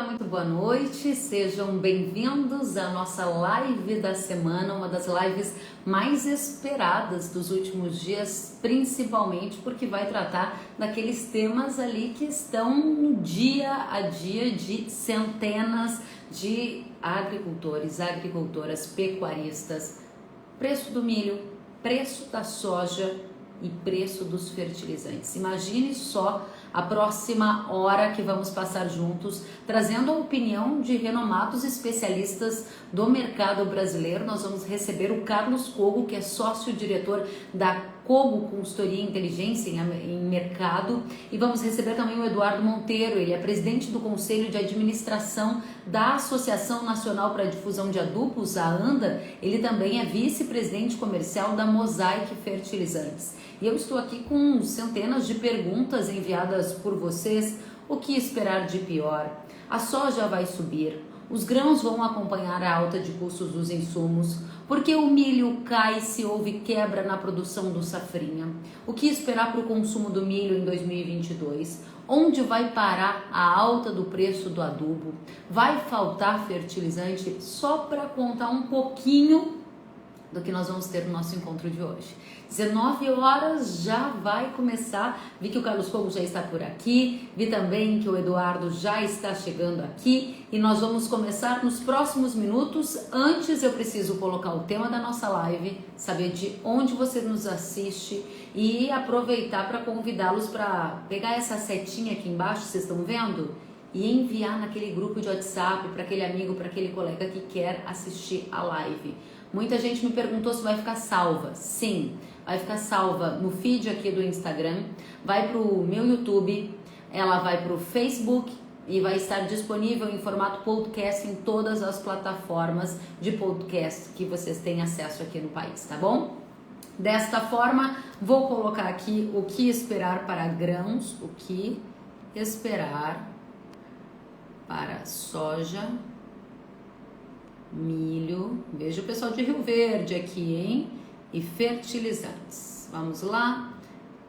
muito boa noite, sejam bem-vindos à nossa live da semana, uma das lives mais esperadas dos últimos dias, principalmente porque vai tratar daqueles temas ali que estão no dia a dia de centenas de agricultores, agricultoras, pecuaristas, preço do milho, preço da soja e preço dos fertilizantes. Imagine só a próxima hora que vamos passar juntos, trazendo a opinião de renomados especialistas do mercado brasileiro. Nós vamos receber o Carlos Cogo, que é sócio-diretor da Cogo Consultoria e Inteligência em Mercado, e vamos receber também o Eduardo Monteiro. Ele é presidente do Conselho de Administração da Associação Nacional para a Difusão de Adubos, a ANDA. Ele também é vice-presidente comercial da Mosaic Fertilizantes. E eu estou aqui com centenas de perguntas enviadas por vocês. O que esperar de pior? A soja vai subir? Os grãos vão acompanhar a alta de custos dos insumos? Por que o milho cai se houve quebra na produção do safrinha? O que esperar para o consumo do milho em 2022? Onde vai parar a alta do preço do adubo? Vai faltar fertilizante? Só para contar um pouquinho do que nós vamos ter no nosso encontro de hoje. 19 horas já vai começar. Vi que o Carlos Cogo já está por aqui, vi também que o Eduardo já está chegando aqui e nós vamos começar nos próximos minutos. Antes eu preciso colocar o tema da nossa live, saber de onde você nos assiste e aproveitar para convidá-los para pegar essa setinha aqui embaixo, vocês estão vendo? E enviar naquele grupo de WhatsApp para aquele amigo, para aquele colega que quer assistir a live. Muita gente me perguntou se vai ficar salva. Sim, vai ficar salva no feed aqui do Instagram, vai para o meu YouTube, ela vai para o Facebook e vai estar disponível em formato podcast em todas as plataformas de podcast que vocês têm acesso aqui no país, tá bom? Desta forma, vou colocar aqui o que esperar para grãos, o que esperar para soja, milho, veja o pessoal de Rio Verde aqui, hein? E fertilizantes. Vamos lá,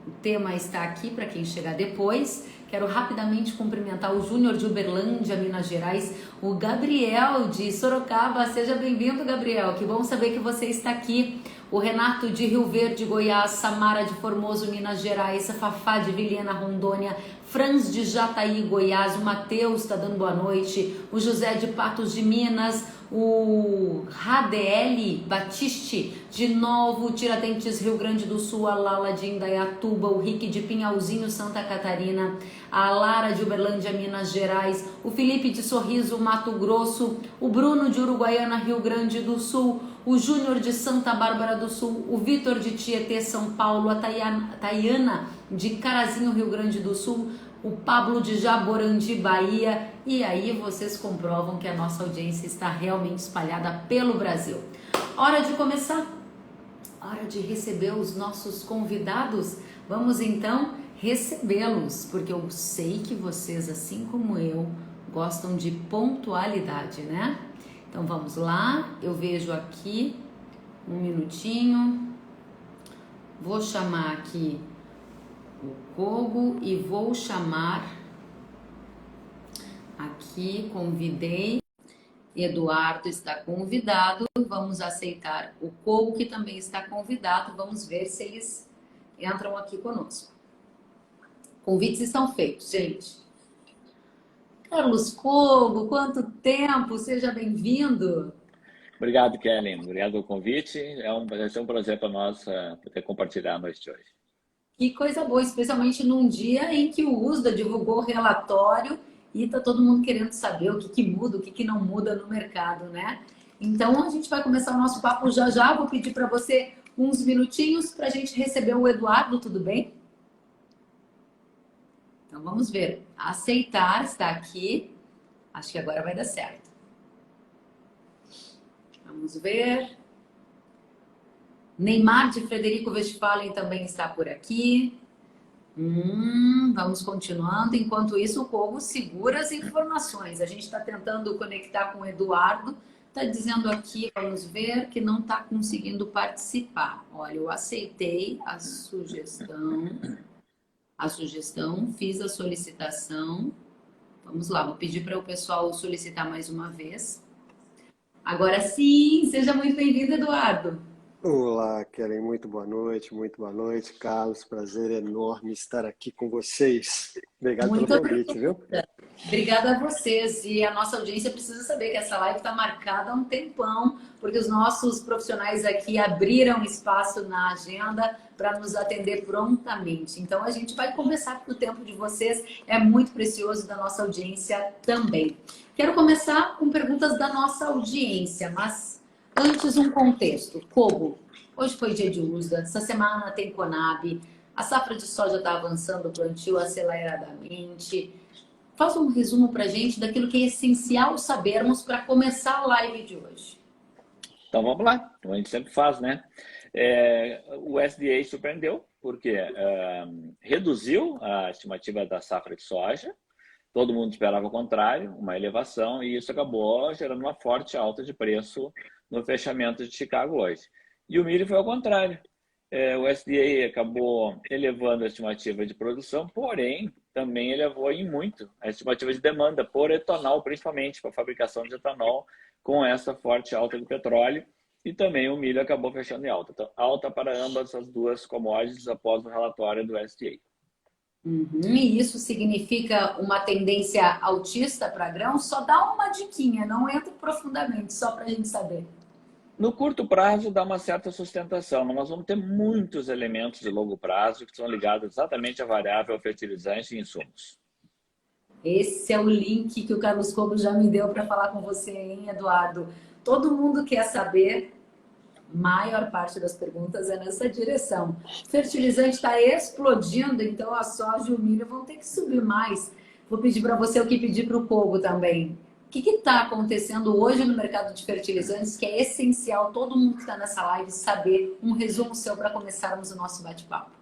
o tema está aqui para quem chegar depois. Quero rapidamente cumprimentar o Júnior de Uberlândia, Minas Gerais, o Gabriel de Sorocaba. Seja bem-vindo, Gabriel, que bom saber que você está aqui. O Renato de Rio Verde, Goiás, Samara de Formoso, Minas Gerais, a Fafá de Vilhena, Rondônia, Franz de Jataí, Goiás, o Matheus está dando boa noite, o José de Patos de Minas, o Radel Batiste de Novo Tiradentes, Rio Grande do Sul, a Lala de Indaiatuba, o Rick de Pinhalzinho, Santa Catarina, a Lara de Uberlândia, Minas Gerais, o Felipe de Sorriso, Mato Grosso, o Bruno de Uruguaiana, Rio Grande do Sul, o Júnior de Santa Bárbara do Sul, o Vitor de Tietê, São Paulo, a Tayana de Carazinho, Rio Grande do Sul, o Pablo de Jaborandi, Bahia, e aí vocês comprovam que a nossa audiência está realmente espalhada pelo Brasil. Hora de começar, hora de receber os nossos convidados. Vamos então recebê-los, porque eu sei que vocês, assim como eu, gostam de pontualidade, né? Então vamos lá, eu vejo aqui, um minutinho, vou chamar aqui o Cogo e vou chamar aqui, convidei, Eduardo está convidado, vamos aceitar o Cogo que também está convidado, vamos ver se eles entram aqui conosco. Convites estão feitos, gente. Carlos Cogo, quanto tempo, seja bem-vindo. Obrigado, Kelly, obrigado pelo convite, vai ser um prazer para nós poder compartilhar a noite de hoje. Que coisa boa, especialmente num dia em que o USDA divulgou o relatório e está todo mundo querendo saber o que muda, o que não muda no mercado, né? Então, a gente vai começar o nosso papo já já. Vou pedir para você uns minutinhos para a gente receber o Eduardo, tudo bem? Então, vamos ver. Aceitar, está aqui. Acho que agora vai dar certo. Vamos ver. Neymar de Frederico Westphalen também está por aqui. Vamos continuando. Enquanto isso, o Cogo segura as informações. A gente está tentando conectar com o Eduardo. Está dizendo aqui, vamos ver, que não está conseguindo participar. Olha, eu aceitei a sugestão, fiz a solicitação. Vamos lá, vou pedir para o pessoal solicitar mais uma vez. Agora sim, seja muito bem-vindo, Eduardo. Olá, Kellen, muito boa noite, Carlos, prazer enorme estar aqui com vocês. Obrigado pelo Muito convite, viu? obrigada a vocês. E a nossa audiência precisa saber que essa live está marcada há um tempão, porque os nossos profissionais aqui abriram espaço na agenda para nos atender prontamente. Então a gente vai conversar porque o tempo de vocês é muito precioso da nossa audiência também. Quero começar com perguntas da nossa audiência, mas antes um contexto. Kobo, hoje foi dia de USDA, essa semana tem Conab, a safra de soja está avançando, o plantio aceleradamente. Faz um resumo para a gente daquilo que é essencial sabermos para começar a live de hoje. Então vamos lá, como a gente sempre faz, né? O SDA surpreendeu, porque reduziu a estimativa da safra de soja, todo mundo esperava o contrário, uma elevação, e isso acabou gerando uma forte alta de preço no fechamento de Chicago hoje. E o milho foi ao contrário. O SDA acabou elevando a estimativa de produção, porém também elevou em muito a estimativa de demanda por etanol, principalmente para a fabricação de etanol, com essa forte alta do petróleo, e também o milho acabou fechando em alta. Então, alta para ambas as duas commodities após o relatório do SDA. E isso significa uma tendência altista para grão? Só dá uma diquinha, não entra profundamente, só para a gente saber. No curto prazo, dá uma certa sustentação, mas nós vamos ter muitos elementos de longo prazo que são ligados exatamente à variável fertilizante e insumos. Esse é o link que o Carlos Cobo já me deu para falar com você, hein, Eduardo? Todo mundo quer saber, maior parte das perguntas é nessa direção. O fertilizante está explodindo, então a soja e o milho vão ter que subir mais. Vou pedir para você o que pedir para o Cobo também. O que está acontecendo hoje no mercado de fertilizantes que é essencial todo mundo que está nessa live saber? Um resumo seu para começarmos o nosso bate-papo.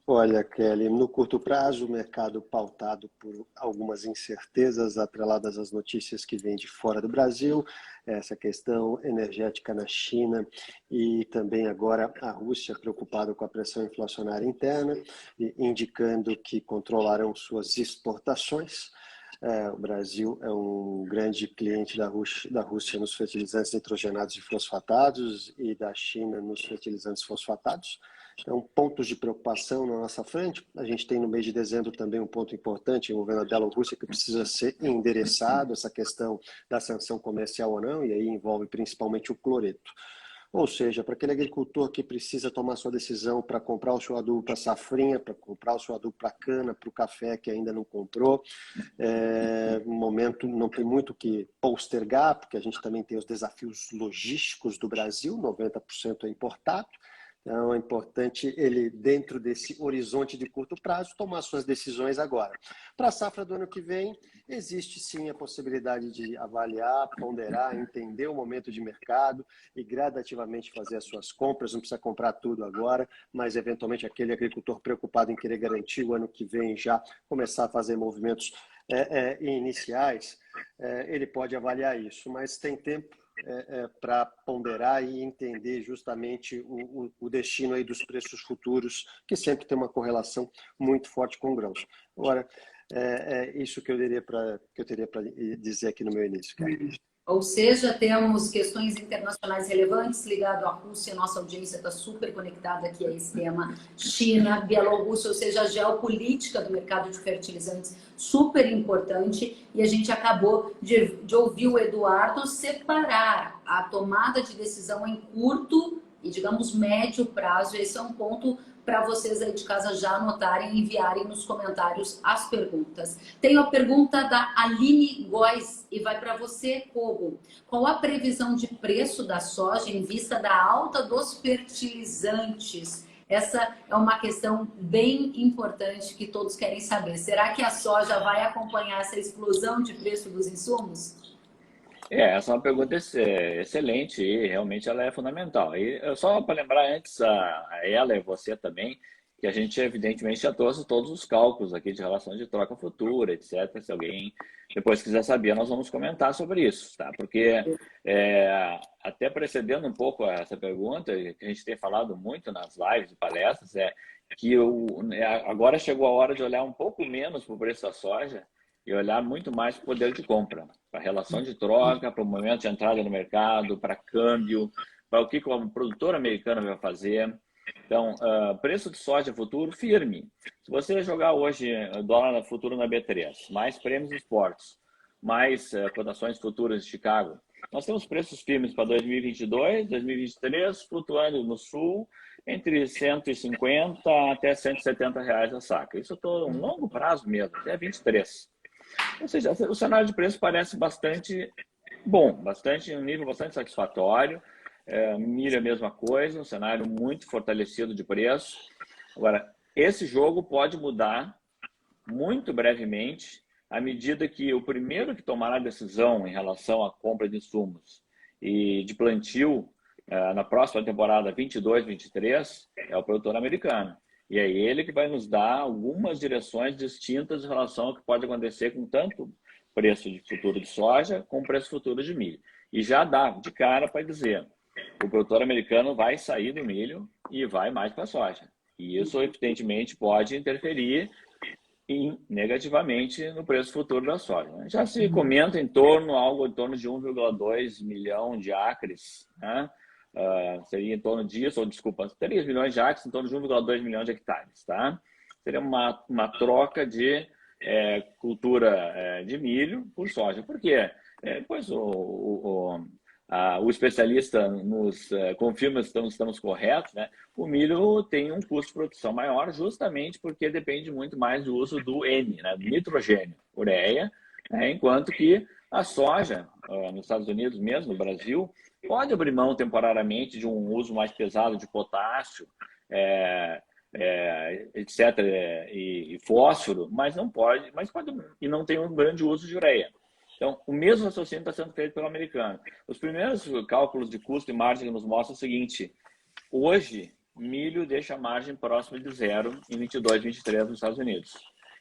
Olha, Kelly, no curto prazo, o mercado pautado por algumas incertezas atreladas às notícias que vêm de fora do Brasil, essa questão energética na China e também agora a Rússia preocupada com a pressão inflacionária interna, indicando que controlarão suas exportações. O Brasil é um grande cliente da Rússia nos fertilizantes nitrogenados e fosfatados e da China nos fertilizantes fosfatados. Então, pontos de preocupação na nossa frente. A gente tem no mês de dezembro também um ponto importante envolvendo a Bielorrússia que precisa ser endereçado, essa questão da sanção comercial ou não, e aí envolve principalmente o cloreto. Ou seja, para aquele agricultor que precisa tomar sua decisão para comprar o seu adubo para a safrinha, para comprar o seu adubo para a cana, para o café que ainda não comprou, no momento não tem muito o que postergar, porque a gente também tem os desafios logísticos do Brasil, 90% é importado. Então, é importante ele, dentro desse horizonte de curto prazo, tomar suas decisões agora. Para a safra do ano que vem, existe sim a possibilidade de avaliar, ponderar, entender o momento de mercado e gradativamente fazer as suas compras. Não precisa comprar tudo agora, mas eventualmente aquele agricultor preocupado em querer garantir o ano que vem já começar a fazer movimentos iniciais, ele pode avaliar isso, mas tem tempo para ponderar e entender justamente o destino aí dos preços futuros, que sempre tem uma correlação muito forte com grãos. Agora, isso que eu teria para dizer aqui no meu início, cara. Ou seja, temos questões internacionais relevantes ligadas à Rússia, nossa audiência está super conectada aqui a esse tema. China, Bielorrússia, ou seja, a geopolítica do mercado de fertilizantes super importante. E a gente acabou de ouvir o Eduardo separar a tomada de decisão em curto e, digamos, médio prazo. Esse é um ponto para vocês aí de casa já anotarem e enviarem nos comentários as perguntas. Tem a pergunta da Aline Góes e vai para você, Kobo. Qual a previsão de preço da soja em vista da alta dos fertilizantes? Essa é uma questão bem importante que todos querem saber. Será que a soja vai acompanhar essa explosão de preço dos insumos? Essa é uma pergunta excelente e realmente ela é fundamental. E só para lembrar antes, a ela e você também, que a gente evidentemente já trouxe todos os cálculos aqui de relação de troca futura, etc. Se alguém depois quiser saber, nós vamos comentar sobre isso, tá? Porque até precedendo um pouco essa pergunta, que a gente tem falado muito nas lives e palestras, que agora chegou a hora de olhar um pouco menos para o preço da soja e olhar muito mais para o poder de compra, para a relação de troca, para o momento de entrada no mercado, para câmbio, para o que o produtor americano vai fazer. Então, preço de soja futuro firme. Se você jogar hoje dólar futuro na B3, mais prêmios esportes, mais cotações futuras de Chicago, nós temos preços firmes para 2022, 2023, flutuando no sul entre 150 até 170 reais a saca. Isso é um longo prazo mesmo, até 23. Ou seja, o cenário de preço parece bastante bom, um nível bastante satisfatório. Milho é a mesma coisa, um cenário muito fortalecido de preço. Agora, esse jogo pode mudar muito brevemente à medida que o primeiro que tomará a decisão em relação à compra de insumos e de plantio na próxima temporada 22-23 é o produtor americano. E é ele que vai nos dar algumas direções distintas em relação ao que pode acontecer com tanto preço de futuro de soja como preço futuro de milho. E já dá de cara para dizer, o produtor americano vai sair do milho e vai mais para a soja. E isso, evidentemente, pode interferir negativamente no preço futuro da soja. Já se comenta algo em torno de 1,2 milhão de acres, né? Seria em torno disso, ou desculpa, 3 milhões de acres, em torno de 1,2 milhões de hectares. Tá? Seria uma troca de cultura de milho por soja. Por quê? Pois o especialista nos confirma se estamos corretos, né? O milho tem um custo de produção maior justamente porque depende muito mais do uso do N, né? Do nitrogênio, ureia, né? Enquanto que a soja, nos Estados Unidos mesmo, no Brasil, pode abrir mão temporariamente de um uso mais pesado de potássio, etc., e fósforo, mas pode e não tem um grande uso de ureia. Então, o mesmo raciocínio está sendo feito pelo americano. Os primeiros cálculos de custo e margem nos mostram o seguinte: hoje, milho deixa a margem próxima de zero em 22, 23 nos Estados Unidos.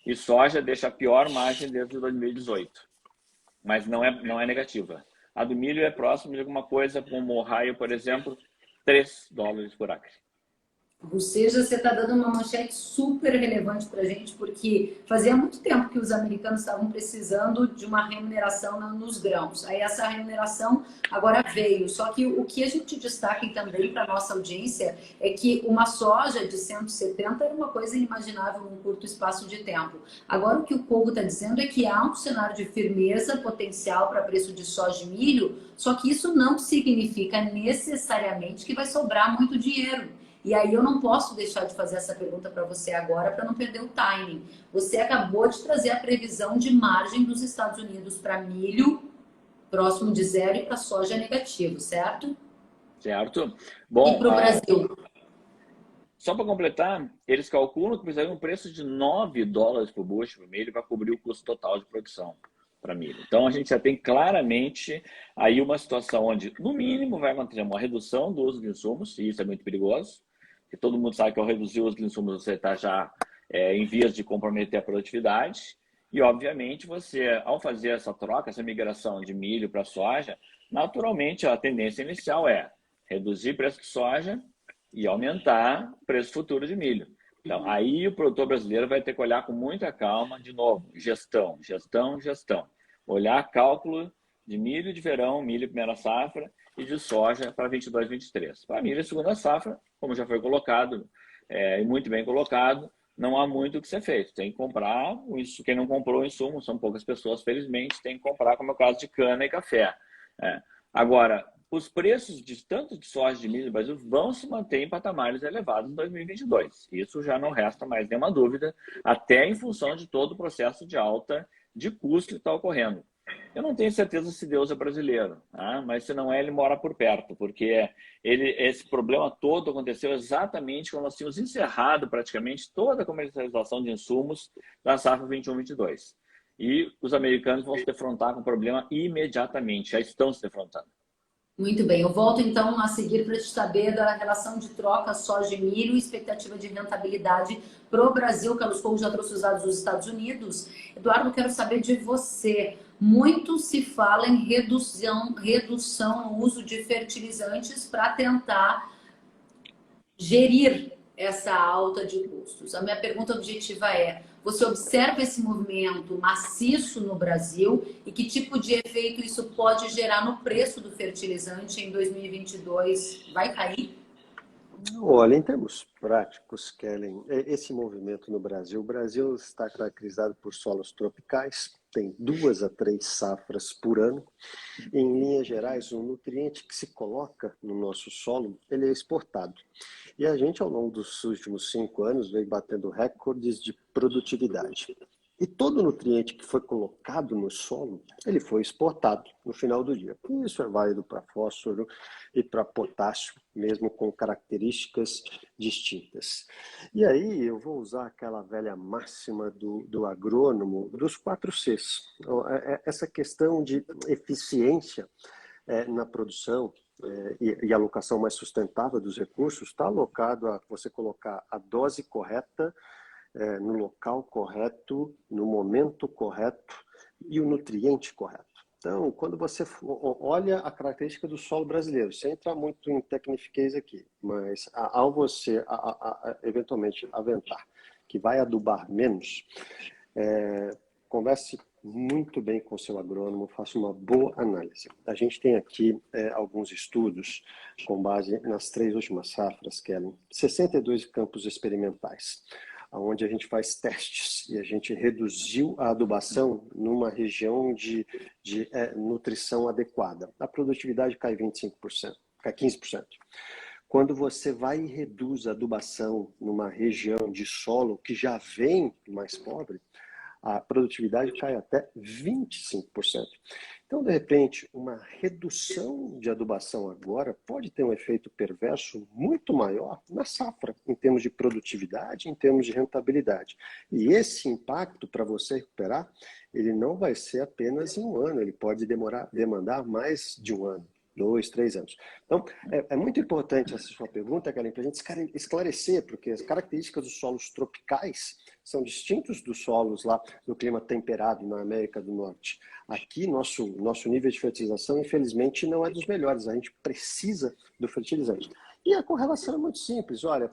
E soja deixa a pior margem desde 2018. Mas não é negativa. A do milho é próxima de alguma coisa como o raio, por exemplo, $3 por acre. Ou seja, você está dando uma manchete super relevante para a gente, porque fazia muito tempo que os americanos estavam precisando de uma remuneração nos grãos. Aí essa remuneração agora veio. Só que o que a gente destaca também para a nossa audiência é que uma soja de 170 era uma coisa inimaginável num curto espaço de tempo. Agora o que o Kogo está dizendo é que há um cenário de firmeza potencial para preço de soja e milho, só que isso não significa necessariamente que vai sobrar muito dinheiro. E aí eu não posso deixar de fazer essa pergunta para você agora para não perder o timing. Você acabou de trazer a previsão de margem dos Estados Unidos para milho próximo de zero e para soja negativo, certo? Certo. Bom, e para o Brasil? Só para completar, eles calculam que precisaria um preço de $9 por bushel para milho para cobrir o custo total de produção para milho. Então, a gente já tem claramente aí uma situação onde, no mínimo, vai manter uma redução do uso de insumos, e isso é muito perigoso, porque todo mundo sabe que ao reduzir o uso de insumos você está já em vias de comprometer a produtividade. E, obviamente, você, ao fazer essa troca, essa migração de milho para soja, naturalmente a tendência inicial é reduzir o preço de soja e aumentar o preço futuro de milho. Então, aí o produtor brasileiro vai ter que olhar com muita calma, de novo, gestão. Olhar cálculo de milho de verão, milho primeira safra e de soja para 22, 23. Para milho segunda safra, como já foi colocado, e muito bem colocado, não há muito o que ser feito. Tem que comprar, quem não comprou o insumo, são poucas pessoas, felizmente, tem que comprar, como é o caso de cana e café. Agora, os preços tanto de soja e de milho no Brasil vão se manter em patamares elevados em 2022. Isso já não resta mais nenhuma dúvida, até em função de todo o processo de alta de custo que está ocorrendo. Eu não tenho certeza se Deus é brasileiro, mas se não é, ele mora por perto, porque esse problema todo aconteceu exatamente quando nós tínhamos encerrado praticamente toda a comercialização de insumos da safra 21-22. E os americanos vão se defrontar com o problema imediatamente, já estão se defrontando. Muito bem, eu volto então a seguir para te saber da relação de troca soja e milho e expectativa de rentabilidade para o Brasil. Carlos Kogo já trouxe os dados dos Estados Unidos. Eduardo, quero saber de você. Muito se fala em redução no uso de fertilizantes para tentar gerir essa alta de custos. A minha pergunta objetiva é: Você observa esse movimento maciço no Brasil e que tipo de efeito isso pode gerar no preço do fertilizante em 2022? Vai cair? Olha, em termos práticos, Kellen, esse movimento no Brasil, o Brasil está caracterizado por solos tropicais, tem 2 a 3 safras por ano. Em linhas gerais, o nutriente que se coloca no nosso solo, ele é exportado. E a gente, ao longo dos últimos 5 anos, veio batendo recordes de produtividade. E todo nutriente que foi colocado no solo, ele foi exportado no final do dia. E isso é válido para fósforo e para potássio, mesmo com características distintas. E aí eu vou usar aquela velha máxima do agrônomo, dos 4 Cs. Essa questão de eficiência na produção e alocação mais sustentável dos recursos está alocado a você colocar a dose correta, no local correto, no momento correto e o nutriente correto. Então, quando você olha a característica do solo brasileiro, sem entrar muito em tecnifiquez aqui, mas ao você eventualmente aventar que vai adubar menos, converse muito bem com o seu agrônomo, faça uma boa análise. A gente tem aqui alguns estudos com base nas 3 últimas safras, Kellen, 62 campos experimentais, onde a gente faz testes e a gente reduziu a adubação numa região de nutrição adequada. A produtividade cai 25%, cai 15%. Quando você vai e reduz a adubação numa região de solo que já vem mais pobre, a produtividade cai até 25%. Então, de repente, uma redução de adubação agora pode ter um efeito perverso muito maior na safra, em termos de produtividade, em termos de rentabilidade. E esse impacto, para você recuperar, ele não vai ser apenas em um ano, ele pode demandar mais de um ano. 2, 3 anos. Então, é muito importante essa sua pergunta, Karen, para a gente esclarecer, porque as características dos solos tropicais são distintos dos solos lá do clima temperado na América do Norte. Aqui, nosso nível de fertilização, infelizmente, não é dos melhores. A gente precisa do fertilizante. E a correlação é muito simples. Olha,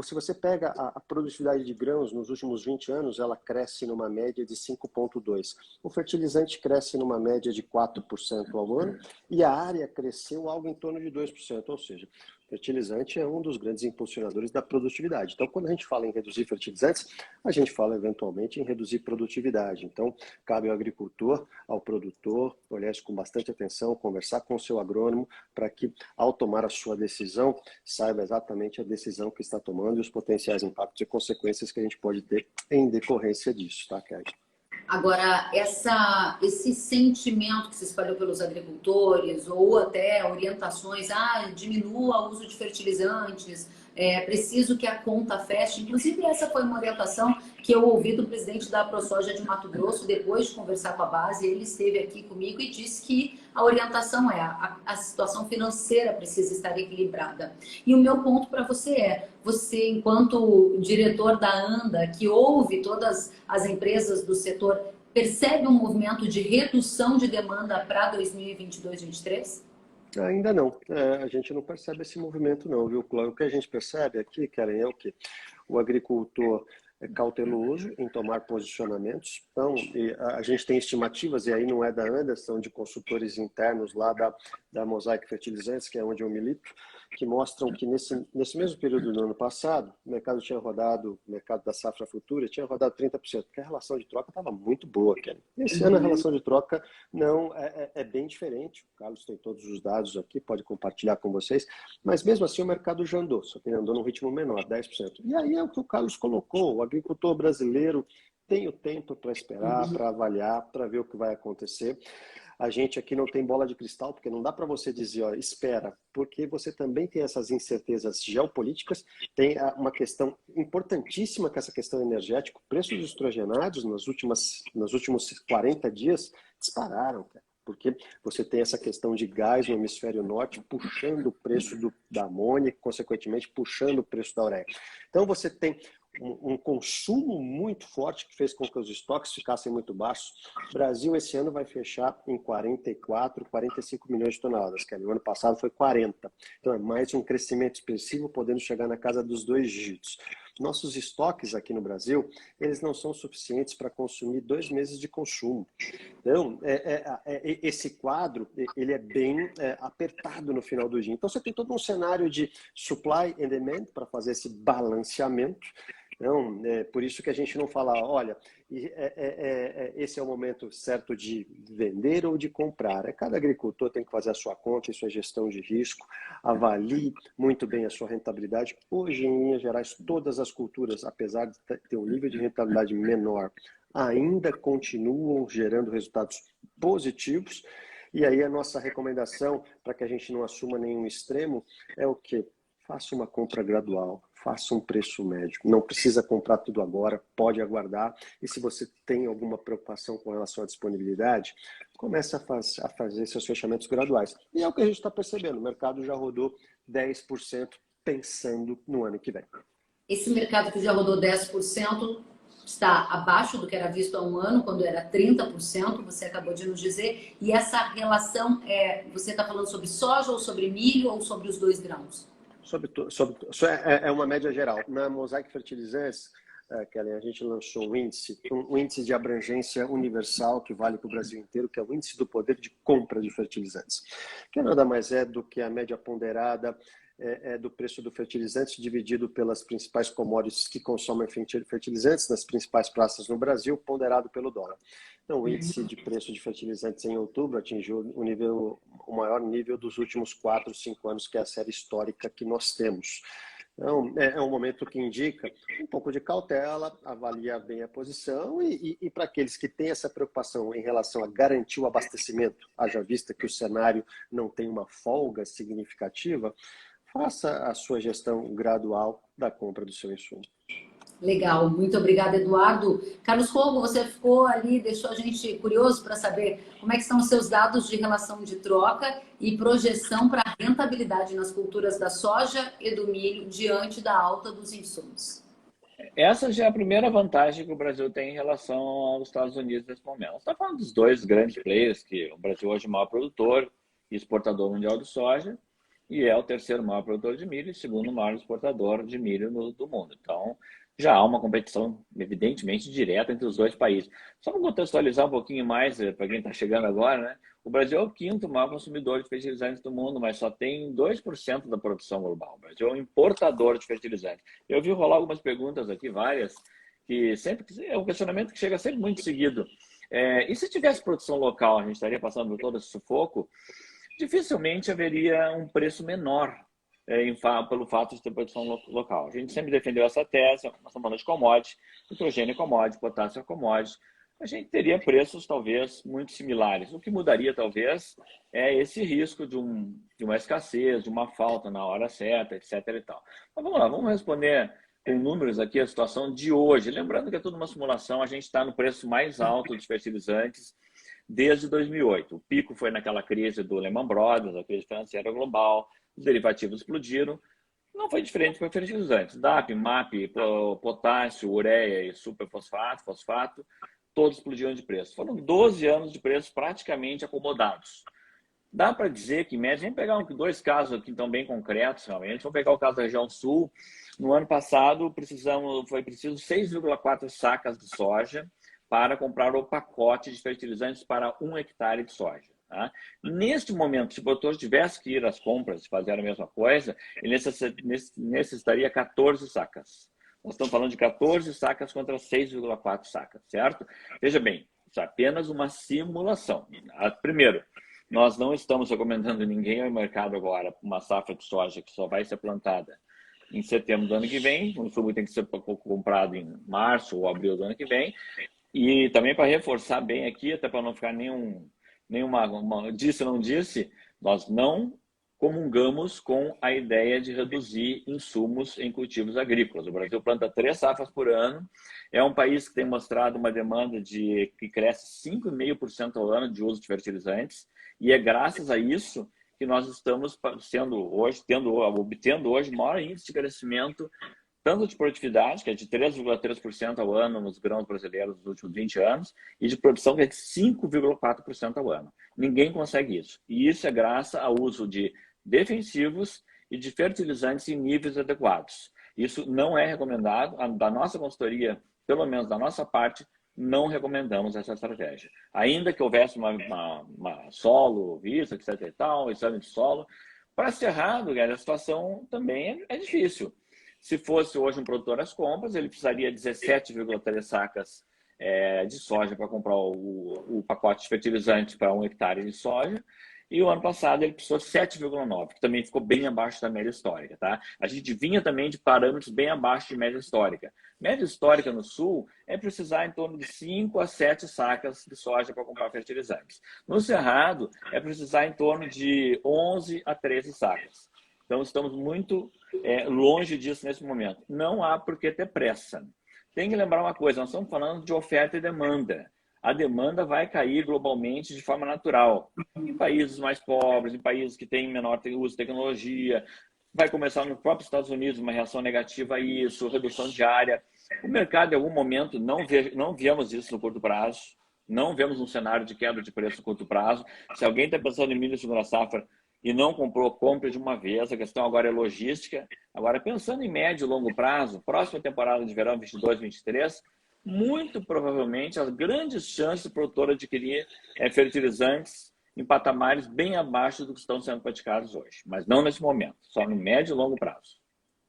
se você pega a produtividade de grãos nos últimos 20 anos, ela cresce numa média de 5,2%. O fertilizante cresce numa média de 4% ao ano e a área cresceu algo em torno de 2%. Ou seja, o fertilizante é um dos grandes impulsionadores da produtividade. Então, quando a gente fala em reduzir fertilizantes, a gente fala eventualmente em reduzir produtividade. Então, cabe ao agricultor, ao produtor, olhar isso com bastante atenção, conversar com o seu agrônomo, para que, ao tomar a sua decisão, saiba exatamente a decisão que está tomando e os potenciais impactos e consequências que a gente pode ter em decorrência disso, tá, Kelly? Agora, esse sentimento que se espalhou pelos agricultores ou até orientações, diminua o uso de fertilizantes, é preciso que a conta feche. Inclusive, essa foi uma orientação que eu ouvi do presidente da ProSoja de Mato Grosso, depois de conversar com a base, ele esteve aqui comigo e disse que a orientação é a situação financeira precisa estar equilibrada. E o meu ponto para você, enquanto diretor da ANDA, que ouve todas as empresas do setor, percebe um movimento de redução de demanda para 2022-2023? Ainda não. A gente não percebe esse movimento não, viu, Cláudio? O que a gente percebe aqui, Karen, é o quê? O agricultor é cauteloso em tomar posicionamentos. Então, a gente tem estimativas, e aí não é da ANDA, são de consultores internos lá da Mosaic Fertilizantes, que é onde eu milito, que mostram que nesse mesmo período do ano passado, o mercado tinha rodado, o mercado da safra futura tinha rodado 30%, porque a relação de troca estava muito boa, Kelly. Esse ano a relação de troca não é bem diferente. O Carlos tem todos os dados aqui, pode compartilhar com vocês, mas mesmo assim o mercado já andou, só que ele andou num ritmo menor, 10%. E aí é o que o Carlos colocou, o agricultor brasileiro tem o tempo para esperar, para avaliar, para ver o que vai acontecer. A gente aqui não tem bola de cristal, porque não dá para você dizer, ó, espera, porque você também tem essas incertezas geopolíticas, tem uma questão importantíssima que é essa questão energética. O preço dos nitrogenados nos últimos 40 dias dispararam, cara. Porque você tem essa questão de gás no hemisfério norte puxando o preço da amônia, consequentemente puxando o preço da ureia. Então você tem um consumo muito forte que fez com que os estoques ficassem muito baixos. O Brasil esse ano vai fechar em 44, 45 milhões de toneladas, que o ano passado foi 40. Então é mais um crescimento expressivo, podendo chegar na casa dos 2 dígitos. nossos estoques aqui no Brasil, eles não são suficientes para consumir 2 meses de consumo. Então, esse quadro, ele é bem apertado no final do dia. Então, você tem todo um cenário de supply and demand para fazer esse balanceamento. Então, por isso que a gente não fala, olha, esse é o momento certo de vender ou de comprar. Cada agricultor tem que fazer a sua conta e sua gestão de risco, avalie muito bem a sua rentabilidade. Hoje, em linhas gerais, todas as culturas, apesar de ter um nível de rentabilidade menor, ainda continuam gerando resultados positivos. E aí a nossa recomendação, para que a gente não assuma nenhum extremo, é o quê? Faça uma compra gradual, faça um preço médio. Não precisa comprar tudo agora, pode aguardar. E se você tem alguma preocupação com relação à disponibilidade, comece a fazer seus fechamentos graduais. E é o que a gente está percebendo, o mercado já rodou 10% pensando no ano que vem. Esse mercado que já rodou 10% está abaixo do que era visto há um ano, quando era 30%, você acabou de nos dizer. E essa relação, você está falando sobre soja ou sobre milho ou sobre os 2 grãos? É uma média geral. Na Mosaic Fertilizantes, Kellen, a gente lançou um índice de abrangência universal que vale para o Brasil inteiro, que é o índice do poder de compra de fertilizantes, que nada mais é do que a média ponderada do preço do fertilizante dividido pelas principais commodities que consomem fertilizantes nas principais praças no Brasil, ponderado pelo dólar. Então, o índice de preço de fertilizantes em outubro atingiu o maior nível dos últimos 4, 5 anos, que é a série histórica que nós temos. Então, é um momento que indica um pouco de cautela, avaliar bem a posição e para aqueles que têm essa preocupação em relação a garantir o abastecimento, haja vista que o cenário não tem uma folga significativa, faça a sua gestão gradual da compra do seu insumo. Legal, muito obrigada, Eduardo. Carlos Romo, você ficou ali, deixou a gente curioso para saber como é que estão os seus dados de relação de troca e projeção para a rentabilidade nas culturas da soja e do milho diante da alta dos insumos. Essa já é a primeira vantagem que o Brasil tem em relação aos Estados Unidos nesse momento. Você está falando dos 2 grandes players, que o Brasil hoje é o maior produtor e exportador mundial de soja, e é o 3º maior produtor de milho e 2º maior exportador de milho do mundo. Então, já há uma competição, evidentemente, direta entre os 2 países. Só para contextualizar um pouquinho mais, para quem está chegando agora, né? O Brasil é o 5º maior consumidor de fertilizantes do mundo, mas só tem 2% da produção global. O Brasil é um importador de fertilizantes. Eu vi rolar algumas perguntas aqui, várias, que sempre é um questionamento que chega sempre muito seguido. E se tivesse produção local, a gente estaria passando por todo esse sufoco? Dificilmente haveria um preço menor pelo fato de ter produção local. A gente sempre defendeu essa tese, nós estamos falando de commodity, nitrogênio é commodity, potássio é commodity. A gente teria preços talvez muito similares. O que mudaria talvez é esse risco de uma escassez, de uma falta na hora certa, etc. e tal. Mas vamos lá, vamos responder com números aqui a situação de hoje. Lembrando que é tudo uma simulação, a gente está no preço mais alto de fertilizantes desde 2008. O pico foi naquela crise do Lehman Brothers, a crise financeira global, os derivativos explodiram. Não foi diferente para fertilizantes. DAP, MAP, potássio, ureia e superfosfato, fosfato, todos explodiram de preço. Foram 12 anos de preços praticamente acomodados. Dá para dizer que, em média, vamos pegar 2 casos aqui então bem concretos, realmente. Vamos pegar o caso da região sul. No ano passado, foi preciso 6,4 sacas de soja para comprar o pacote de fertilizantes para 1 hectare de soja. Tá? Neste momento, se o produtor tivesse que ir às compras e fazer a mesma coisa, ele necessitaria 14 sacas. Nós estamos falando de 14 sacas contra 6,4 sacas, certo? Veja bem, isso é apenas uma simulação. Primeiro, nós não estamos recomendando ninguém ao mercado agora uma safra de soja que só vai ser plantada em setembro do ano que vem. O insumo tem que ser comprado em março ou abril do ano que vem. E também para reforçar bem aqui, até para não ficar nenhuma disse ou não disse, nós não comungamos com a ideia de reduzir insumos em cultivos agrícolas. O Brasil planta 3 safras por ano, é um país que tem mostrado uma demanda que cresce 5,5% ao ano de uso de fertilizantes, e é graças a isso que nós estamos obtendo hoje maior índice de crescimento tanto de produtividade, que é de 3,3% ao ano nos grãos brasileiros nos últimos 20 anos, e de produção, que é de 5,4% ao ano. Ninguém consegue isso. E isso é graças ao uso de defensivos e de fertilizantes em níveis adequados. Isso não é recomendado. Da nossa consultoria, pelo menos da nossa parte, não recomendamos essa estratégia. Ainda que houvesse uma solo, vista, etc e tal, exame de solo, para ser errado, a situação também é difícil. Se fosse hoje um produtor às compras, ele precisaria 17,3 sacas de soja para comprar o pacote de fertilizantes para 1 hectare de soja. E o ano passado ele precisou 7,9, que também ficou bem abaixo da média histórica. Tá? A gente vinha também de parâmetros bem abaixo de média histórica. Média histórica no sul é precisar em torno de 5 a 7 sacas de soja para comprar fertilizantes. No Cerrado é precisar em torno de 11 a 13 sacas. Então estamos muito longe disso nesse momento. Não há por que ter pressa. Tem que lembrar uma coisa, nós estamos falando de oferta e demanda. A demanda vai cair globalmente de forma natural. Em países mais pobres, em países que têm menor uso de tecnologia, vai começar nos próprios Estados Unidos uma reação negativa a isso, redução de área. O mercado, em algum momento, não vemos isso no curto prazo, não vemos um cenário de queda de preço no curto prazo. Se alguém está pensando em milho segunda safra e não comprou, compre de uma vez. A questão agora é logística. Agora, pensando em médio e longo prazo, próxima temporada de verão 22, 23, muito provavelmente as grandes chances do produtor adquirir fertilizantes em patamares bem abaixo do que estão sendo praticados hoje. Mas não nesse momento, só no médio e longo prazo.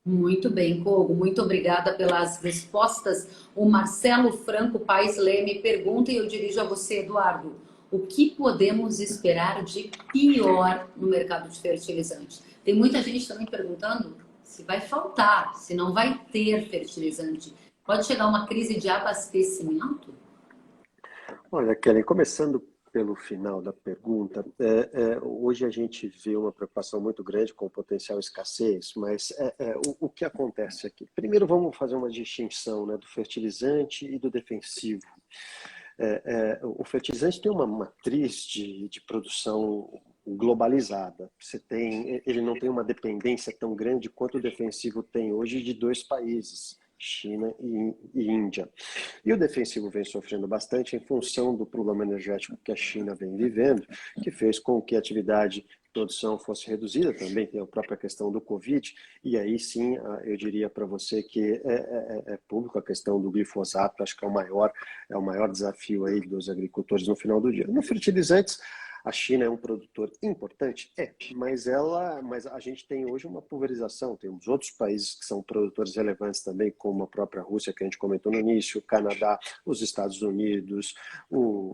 Muito bem, Kogo. Muito obrigada pelas respostas. O Marcelo Franco Paes Leme pergunta, e eu dirijo a você, Eduardo. O que podemos esperar de pior no mercado de fertilizantes? Tem muita gente também perguntando se vai faltar, se não vai ter fertilizante. Pode chegar uma crise de abastecimento? Olha, Kelly, começando pelo final da pergunta, hoje a gente vê uma preocupação muito grande com o potencial escassez, mas o que acontece aqui? Primeiro vamos fazer uma distinção, né, do fertilizante e do defensivo. O fertilizante tem uma matriz de produção globalizada. Ele não tem uma dependência tão grande quanto o defensivo tem hoje de 2 países, China e Índia. E o defensivo vem sofrendo bastante em função do problema energético que a China vem vivendo, que fez com que a atividade de produção fosse reduzida. Também tem a própria questão do Covid, e aí sim, eu diria para você que é público a questão do glifosato. Acho que é o maior desafio aí dos agricultores no final do dia. No fertilizantes, a China é um produtor importante? mas a gente tem hoje uma pulverização. Temos outros países que são produtores relevantes também, como a própria Rússia, que a gente comentou no início, o Canadá, os Estados Unidos,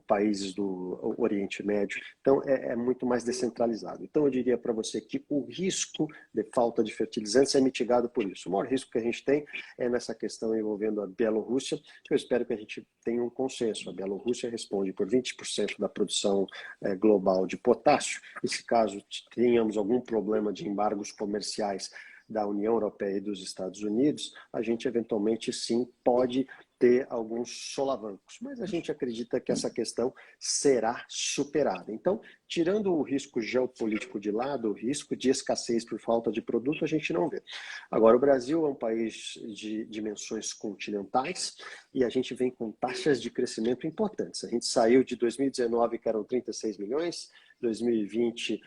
países do Oriente Médio. Então, é muito mais descentralizado. Então, eu diria para você que o risco de falta de fertilizantes é mitigado por isso. O maior risco que a gente tem é nessa questão envolvendo a Bielorrússia, que eu espero que a gente tenha um consenso. A Bielorrússia responde por 20% da produção global de potássio. E se caso tenhamos algum problema de embargos comerciais da União Europeia e dos Estados Unidos, a gente eventualmente sim pode ter alguns solavancos, mas a gente acredita que essa questão será superada. Então, tirando o risco geopolítico de lado, o risco de escassez por falta de produto, a gente não vê. Agora, o Brasil é um país de dimensões continentais e a gente vem com taxas de crescimento importantes. A gente saiu de 2019, que eram 36 milhões, 2020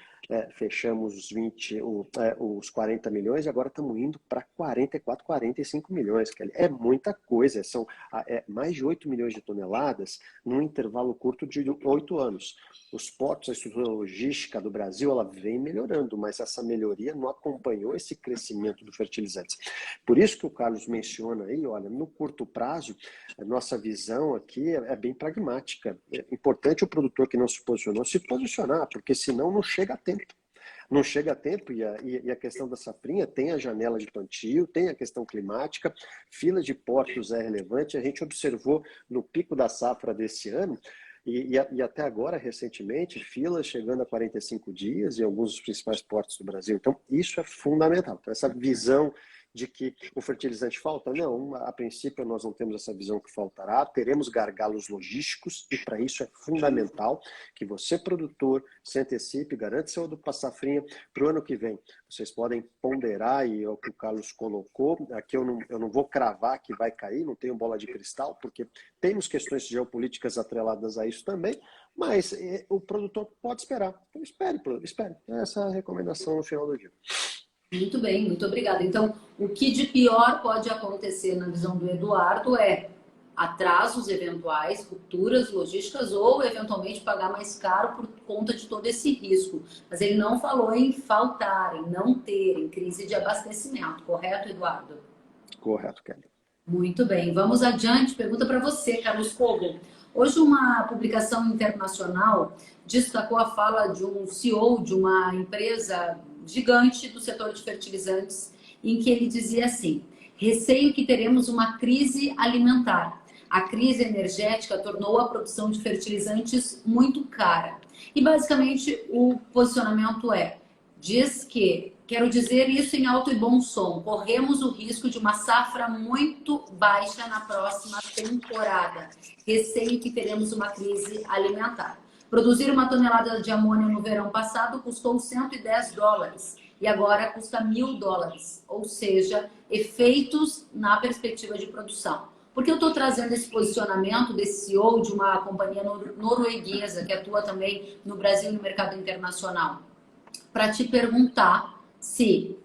fechamos os 40 milhões e agora estamos indo para 44, 45 milhões. Kelly. É muita coisa, são mais de 8 milhões de toneladas num intervalo curto de 8 anos. Os portos, a estrutura logística do Brasil, ela vem melhorando, mas essa melhoria não acompanhou esse crescimento do fertilizante. Por isso que o Carlos menciona aí, olha, no curto prazo, a nossa visão aqui é bem pragmática. É importante o produtor que não se posicionou se posicionar, porque senão não chega a tempo. Não chega a tempo e a questão da safrinha tem a janela de plantio, tem a questão climática, fila de portos é relevante. A gente observou no pico da safra desse ano e até agora, recentemente, filas chegando a 45 dias em alguns dos principais portos do Brasil. Então, isso é fundamental. Então, essa visão de que o fertilizante falta? Não, a princípio nós não temos essa visão que faltará, teremos gargalos logísticos e para isso é fundamental que você, produtor, se antecipe, garante seu adubo para safrinha para o ano que vem. Vocês podem ponderar, e é o que o Carlos colocou, aqui eu não vou cravar que vai cair, não tenho bola de cristal, porque temos questões geopolíticas atreladas a isso também, mas o produtor pode esperar. Então espere. Essa é a recomendação no final do dia. Muito bem, muito obrigada. Então, o que de pior pode acontecer na visão do Eduardo é atrasos eventuais, rupturas logísticas ou eventualmente pagar mais caro por conta de todo esse risco. Mas ele não falou em faltar, em não ter, em crise de abastecimento, correto, Eduardo? Correto, Kelly. Muito bem, vamos adiante. Pergunta para você, Carlos Fogo. Hoje, uma publicação internacional destacou a fala de um CEO de uma empresa gigante do setor de fertilizantes, em que ele dizia assim: receio que teremos uma crise alimentar. A crise energética tornou a produção de fertilizantes muito cara. E basicamente o posicionamento é: diz que, quero dizer isso em alto e bom som, corremos o risco de uma safra muito baixa na próxima temporada. Receio que teremos uma crise alimentar. Produzir uma tonelada de amônia no verão passado custou US$ 110 e agora custa US$ 1.000, ou seja, efeitos na perspectiva de produção. Por que eu estou trazendo esse posicionamento desse CEO de uma companhia norueguesa que atua também no Brasil e no mercado internacional? Para te perguntar se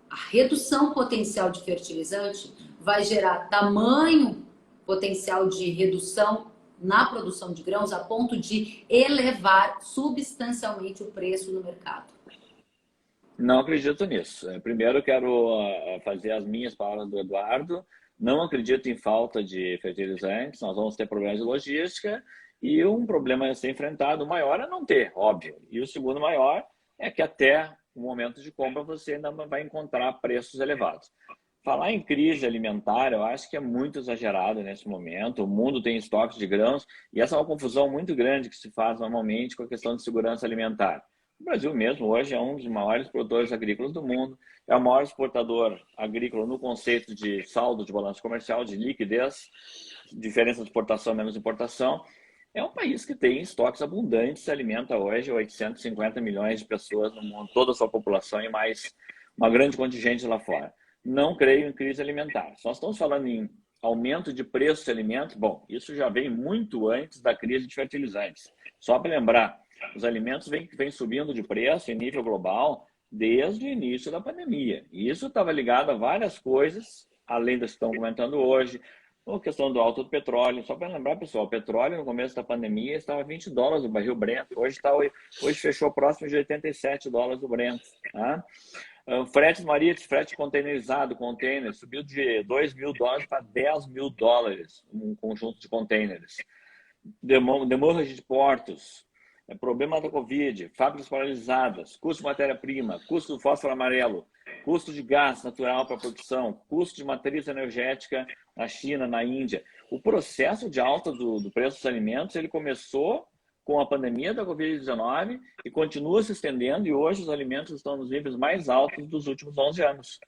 a redução potencial de fertilizante vai gerar tamanho potencial de redução na produção de grãos a ponto de elevar substancialmente o preço no mercado. Não acredito nisso. Primeiro, eu quero fazer as minhas palavras do Eduardo. Não acredito em falta de fertilizantes. Nós vamos ter problemas de logística e um problema a ser enfrentado, o maior é não ter, óbvio. E o segundo maior é que até o momento de compra você ainda vai encontrar preços elevados. Falar em crise alimentar, eu acho que é muito exagerado nesse momento. O mundo tem estoques de grãos e essa é uma confusão muito grande que se faz normalmente com a questão de segurança alimentar. O Brasil mesmo hoje é um dos maiores produtores agrícolas do mundo, é o maior exportador agrícola no conceito de saldo de balanço comercial, de liquidez, diferença de exportação menos importação. É um país que tem estoques abundantes, se alimenta hoje 850 milhões de pessoas no mundo, toda a sua população e mais uma grande contingente lá fora. Não creio em crise alimentar. Se nós estamos falando em aumento de preço de alimentos, bom, isso já vem muito antes da crise de fertilizantes. Só para lembrar, os alimentos vêm subindo de preço em nível global desde o início da pandemia. E isso estava ligado a várias coisas, além das que estão comentando hoje, a questão do alto do petróleo. Só para lembrar, pessoal, o petróleo no começo da pandemia estava $20 o barril Brent. Hoje fechou próximo de $87 o Brent. Tá? Frete marítimo, frete containerizado, container, subiu de $2.000 para $10.000 um conjunto de containers. Demora de portos, problema da Covid, fábricas paralisadas, custo de matéria-prima, custo do fósforo amarelo, custo de gás natural para a produção, custo de matriz energética na China, na Índia. O processo de alta do preço dos alimentos, ele começou com a pandemia da Covid-19 e continua se estendendo, e hoje os alimentos estão nos níveis mais altos dos últimos 11 anos.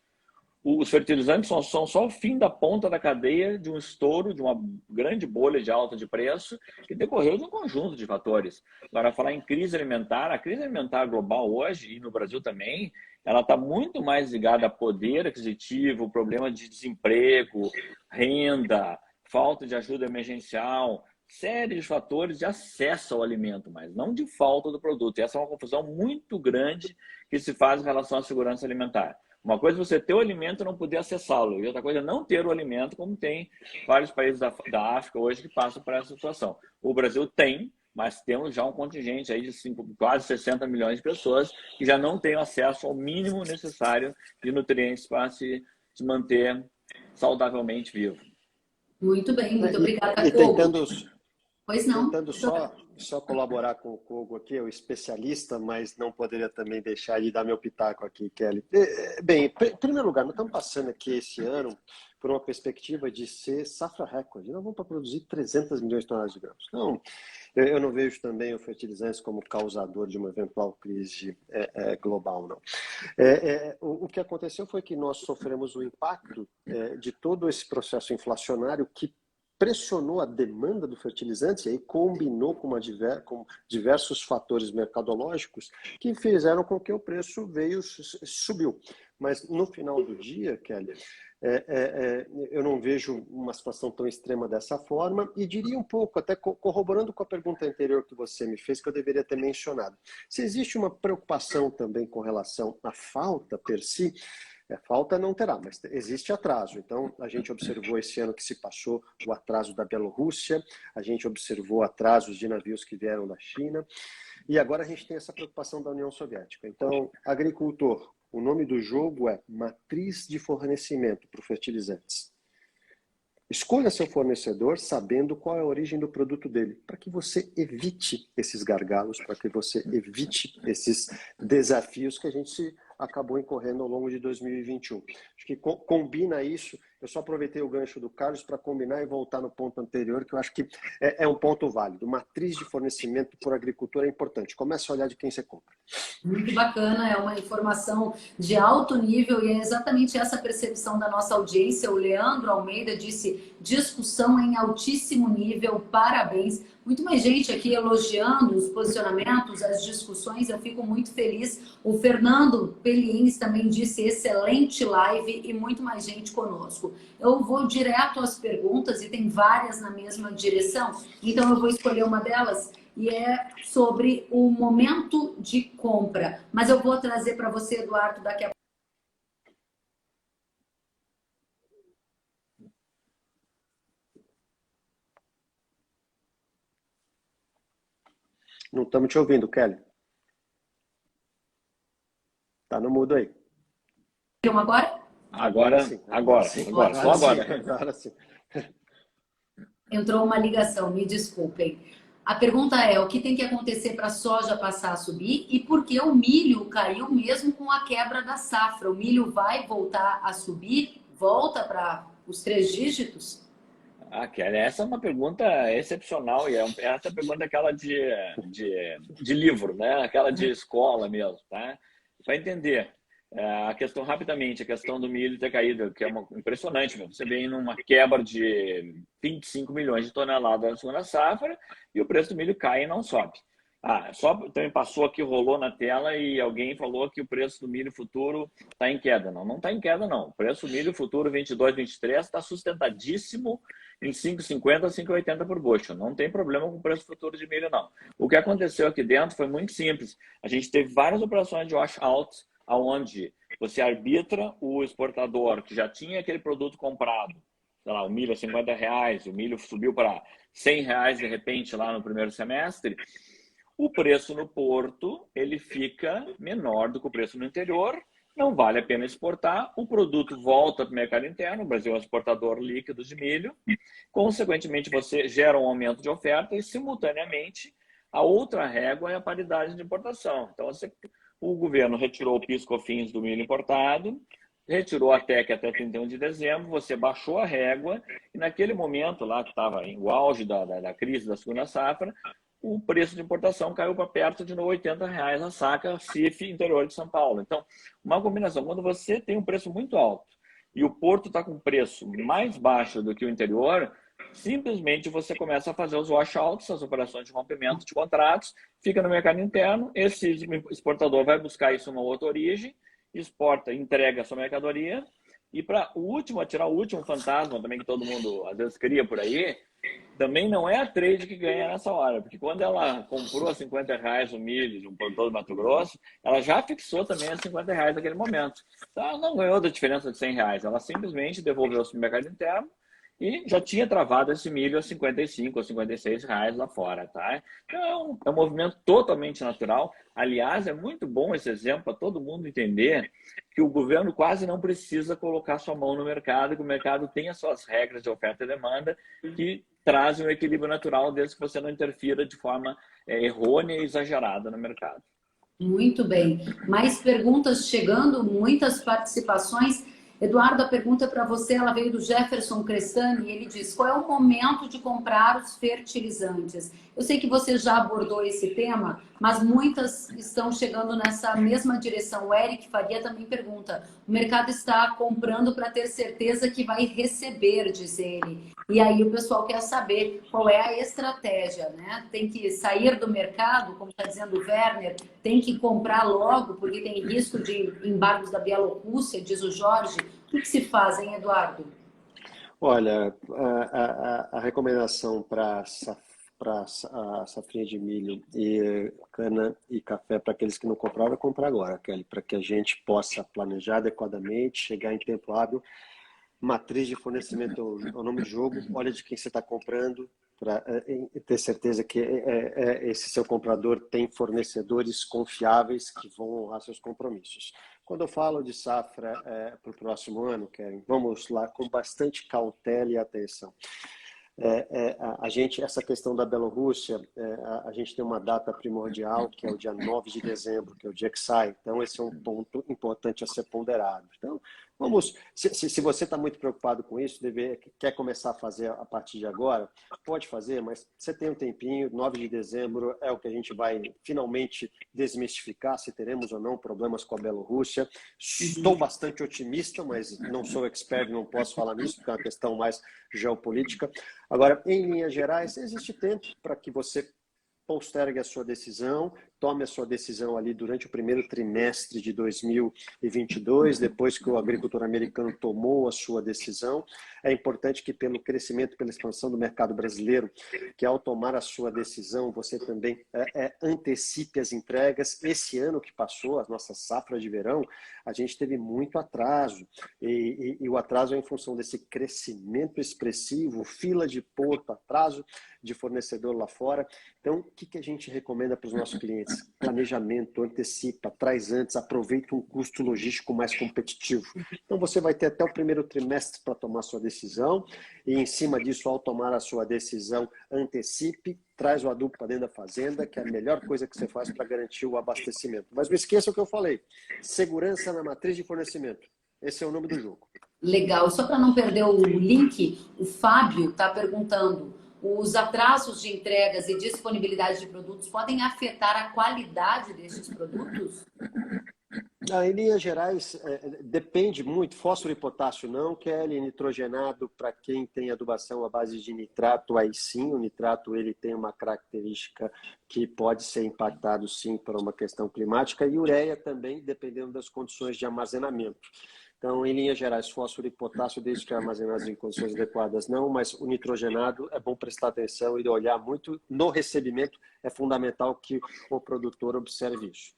Os fertilizantes são só o fim da ponta da cadeia de um estouro, de uma grande bolha de alta de preço, que decorreu de um conjunto de fatores. Agora, falar em crise alimentar, a crise alimentar global hoje, e no Brasil também, ela está muito mais ligada a poder aquisitivo, problema de desemprego, renda, falta de ajuda emergencial, série de fatores de acesso ao alimento, mas não de falta do produto. E essa é uma confusão muito grande que se faz em relação à segurança alimentar. Uma coisa é você ter o alimento e não poder acessá-lo, e outra coisa é não ter o alimento, como tem vários países da África hoje que passam por essa situação. O Brasil tem, mas temos já um contingente aí de quase 60 milhões de pessoas que já não têm acesso ao mínimo necessário de nutrientes para se manter saudavelmente vivo. Muito bem, muito obrigada, E Pois não. tentando só colaborar com o Kogo aqui, eu especialista, mas não poderia também deixar de dar meu pitaco aqui, Kelly. Bem, em primeiro lugar, nós estamos passando aqui esse ano por uma perspectiva de ser safra recorde. Nós vamos para produzir 300 milhões de toneladas de grãos. Então, eu não vejo também o fertilizante como causador de uma eventual crise global, não. O que aconteceu foi que nós sofremos o impacto de todo esse processo inflacionário que pressionou a demanda do fertilizante e aí combinou com diversos fatores mercadológicos que fizeram com que o preço subiu. Mas no final do dia, Kelly, eu não vejo uma situação tão extrema dessa forma e diria um pouco, até corroborando com a pergunta anterior que você me fez, que eu deveria ter mencionado. Se existe uma preocupação também com relação à falta per si, falta não terá, mas existe atraso. Então, a gente observou esse ano que se passou o atraso da Bielorrússia, a gente observou atrasos de navios que vieram da China, e agora a gente tem essa preocupação da União Soviética. Então, agricultor, o nome do jogo é matriz de fornecimento para os fertilizantes. Escolha seu fornecedor sabendo qual é a origem do produto dele, para que você evite esses gargalos, para que você evite esses desafios que a gente acabou incorrendo ao longo de 2021. Acho que combina isso. Eu só aproveitei o gancho do Carlos para combinar e voltar no ponto anterior, que eu acho que é um ponto válido. Matriz de fornecimento por agricultura é importante. Comece a olhar de quem você compra. Muito bacana, é uma informação de alto nível e é exatamente essa percepção da nossa audiência. O Leandro Almeida disse: discussão em altíssimo nível, parabéns. Muito mais gente aqui elogiando os posicionamentos, as discussões, eu fico muito feliz. O Fernando Peliens também disse: excelente live e muito mais gente conosco. Eu vou direto às perguntas e tem várias na mesma direção, então eu vou escolher uma delas e é sobre o momento de compra. Mas eu vou trazer para você, Eduardo, daqui a pouco. Não estamos te ouvindo, Kelly. Tá no mudo aí. Agora? Agora sim. Agora sim. Entrou uma ligação, me desculpem. A pergunta é: o que tem que acontecer para a soja passar a subir e por que o milho caiu mesmo com a quebra da safra? O milho vai voltar a subir? Volta para os 3 dígitos? Kelly, essa é uma pergunta excepcional e essa pergunta é aquela de livro, né? Aquela de escola mesmo, tá? Para entender a questão rapidamente, a questão do milho ter caído, que é impressionante mesmo. Você vem numa quebra de 25 milhões de toneladas na segunda safra e o preço do milho cai e não sobe. Só também passou aqui, rolou na tela e alguém falou que o preço do milho futuro está em queda. Não está em queda, não. O preço do milho futuro 22, 23 está sustentadíssimo em 5,50 a 5,80 por bushel. Não tem problema com o preço futuro de milho, não. O que aconteceu aqui dentro foi muito simples. A gente teve várias operações de wash-out, onde você arbitra o exportador que já tinha aquele produto comprado. Sei lá, o milho a R$50, o milho subiu para R$100 de repente lá no primeiro semestre. O preço no porto ele fica menor do que o preço no interior, não vale a pena exportar, o produto volta para o mercado interno, o Brasil é um exportador líquido de milho, consequentemente você gera um aumento de oferta e simultaneamente a outra régua é a paridade de importação. Então o governo retirou o PIS/COFINS do milho importado, retirou a TEC até 31 de dezembro, você baixou a régua e naquele momento lá que estava em o auge da crise da segunda safra, o preço de importação caiu para perto de R$80 a saca CIF interior de São Paulo. Então, uma combinação. Quando você tem um preço muito alto e o porto está com um preço mais baixo do que o interior, simplesmente você começa a fazer os wash-outs, as operações de rompimento de contratos, fica no mercado interno, esse exportador vai buscar isso numa outra origem, exporta, entrega a sua mercadoria, e para tirar o último fantasma também que todo mundo às vezes cria por aí, também não é a trade que ganha nessa hora, porque quando ela comprou a R$50 o milho de um produtor do Mato Grosso, ela já fixou também a R$50 naquele momento. Então ela não ganhou da diferença de R$100, ela simplesmente devolveu o mercado interno e já tinha travado esse milho a R$55 ou R$56 lá fora, tá? Então é um movimento totalmente natural. Aliás, é muito bom esse exemplo para todo mundo entender que o governo quase não precisa colocar sua mão no mercado, que o mercado tem as suas regras de oferta e demanda que trazem um equilíbrio natural desde que você não interfira de forma errônea e exagerada no mercado. Muito bem. Mais perguntas chegando, muitas participações. Eduardo, a pergunta para você, ela veio do Jefferson Cressani e ele diz: qual é o momento de comprar os fertilizantes? Eu sei que você já abordou esse tema, mas muitas estão chegando nessa mesma direção. O Eric Faria também pergunta: o mercado está comprando para ter certeza que vai receber, diz ele. E aí o pessoal quer saber qual é a estratégia, né? Tem que sair do mercado, como está dizendo o Werner, tem que comprar logo, porque tem risco de embargos da Bielorrússia, diz o Jorge. O que se faz, hein, Eduardo? Olha, a recomendação para a safrinha de milho e cana e café para aqueles que não compraram é comprar agora, Kelly, para que a gente possa planejar adequadamente, chegar em tempo hábil. Matriz de fornecimento é o nome do jogo. Olha de quem você está comprando, para ter certeza que esse seu comprador tem fornecedores confiáveis que vão honrar seus compromissos. Quando eu falo de safra para o próximo ano, Karen, vamos lá com bastante cautela e atenção. Essa questão da Bielorrússia, a gente tem uma data primordial, que é o dia 9 de dezembro, que é o dia que sai. Então, esse é um ponto importante a ser ponderado. Então, se você está muito preocupado com isso, quer começar a fazer a partir de agora, pode fazer, mas você tem um tempinho, 9 de dezembro é o que a gente vai finalmente desmistificar, se teremos ou não problemas com a Bielorrússia. Estou bastante otimista, mas não sou expert, não posso falar nisso, porque é uma questão mais geopolítica. Agora, em linhas gerais, existe tempo para que você postergue a sua decisão, tome a sua decisão ali durante o primeiro trimestre de 2022, depois que o agricultor americano tomou a sua decisão. É importante que, pelo crescimento, pela expansão do mercado brasileiro, que ao tomar a sua decisão, você também antecipe as entregas. Esse ano que passou, a nossa safra de verão, a gente teve muito atraso, e o atraso é em função desse crescimento expressivo, fila de porto, atraso de fornecedor lá fora. Então, o que a gente recomenda para os nossos clientes? Planejamento, antecipa, traz antes, aproveita um custo logístico mais competitivo. Então, você vai ter até o primeiro trimestre para tomar sua decisão, e em cima disso, ao tomar a sua decisão, antecipe, traz o adubo para dentro da fazenda, que é a melhor coisa que você faz para garantir o abastecimento. Mas não esqueça o que eu falei: segurança na matriz de fornecimento. Esse é o nome do jogo. Legal. Só para não perder o link, o Fábio está perguntando: os atrasos de entregas e disponibilidade de produtos podem afetar a qualidade destes produtos? Em linhas gerais, depende muito. Fósforo e potássio não, Kelly. Nitrogenado, para quem tem adubação à base de nitrato, aí sim. O nitrato ele tem uma característica que pode ser impactado sim por uma questão climática. E ureia também, dependendo das condições de armazenamento. Então, em linhas gerais, fósforo e potássio, desde que armazenados em condições adequadas, não, mas o nitrogenado é bom prestar atenção e olhar muito no recebimento. É fundamental que o produtor observe isso.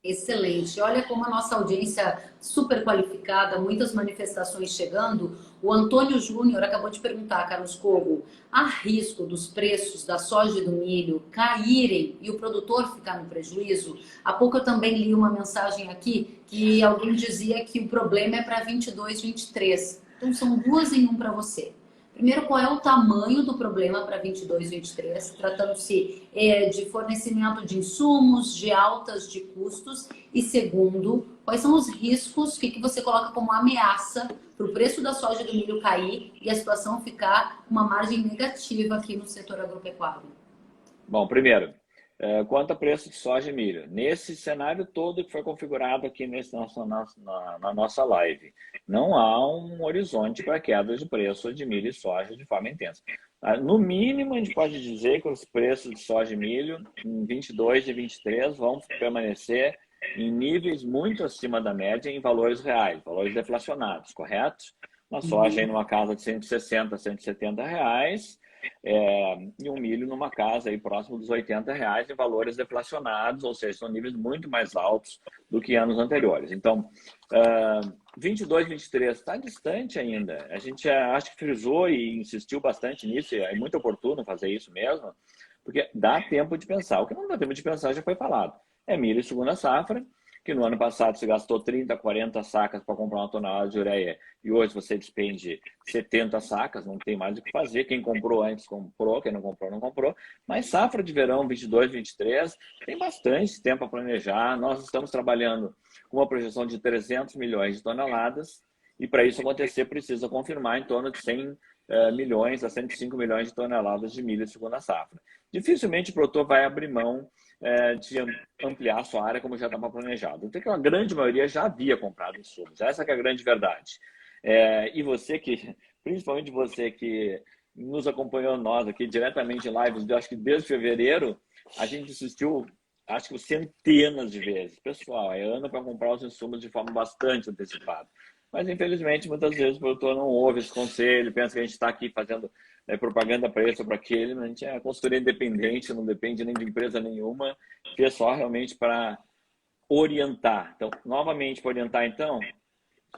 Excelente. Olha como a nossa audiência super qualificada, muitas manifestações chegando. O Antônio Júnior acabou de perguntar, Carlos Cogo: há risco dos preços da soja e do milho caírem e o produtor ficar no prejuízo? Há pouco eu também li uma mensagem aqui que alguém dizia que o problema é para 22, 23. Então são duas em um para você. Primeiro, qual é o tamanho do problema para 22, 23, tratando-se de fornecimento de insumos, de altas de custos? E segundo, quais são os riscos, o que você coloca como ameaça para o preço da soja e do milho cair e a situação ficar uma margem negativa aqui no setor agropecuário? Bom, primeiro, quanto a preço de soja e milho, nesse cenário todo que foi configurado aqui na nossa live, não há um horizonte para queda de preço de milho e soja de forma intensa. No mínimo, a gente pode dizer que os preços de soja e milho em 22 e 23 vão permanecer em níveis muito acima da média em valores reais, valores deflacionados, correto? Uma soja em uma casa de 160, 170 reais, e um milho numa casa aí próximo dos 80 reais em valores deflacionados, ou seja, são níveis muito mais altos do que anos anteriores. Então, 22, 23 está distante ainda. A gente acho que frisou e insistiu bastante nisso, e é muito oportuno fazer isso mesmo, porque dá tempo de pensar. O que não dá tempo de pensar já foi falado. É milho e segunda safra, que no ano passado você gastou 30, 40 sacas para comprar uma tonelada de ureia e hoje você despende 70 sacas, não tem mais o que fazer. Quem comprou antes comprou, quem não comprou, não comprou. Mas safra de verão 22, 23 tem bastante tempo para planejar. Nós estamos trabalhando com uma projeção de 300 milhões de toneladas e para isso acontecer precisa confirmar em torno de 100 milhões a 105 milhões de toneladas de milho de segunda safra. Dificilmente o produtor vai abrir mão de ampliar sua área como já estava planejado. Então, que a grande maioria já havia comprado insumos. Essa que é a grande verdade. E você principalmente você que nos acompanhou nós aqui diretamente em lives, acho que desde fevereiro, a gente assistiu, acho que centenas de vezes. Pessoal, é ano para comprar os insumos de forma bastante antecipada. Mas, infelizmente, muitas vezes o produtor não ouve esse conselho, pensa que a gente está aqui fazendo propaganda para esse ou para aquele, mas a gente é consultoria independente, não depende nem de empresa nenhuma, que é só realmente para orientar. Então, novamente, para orientar, então,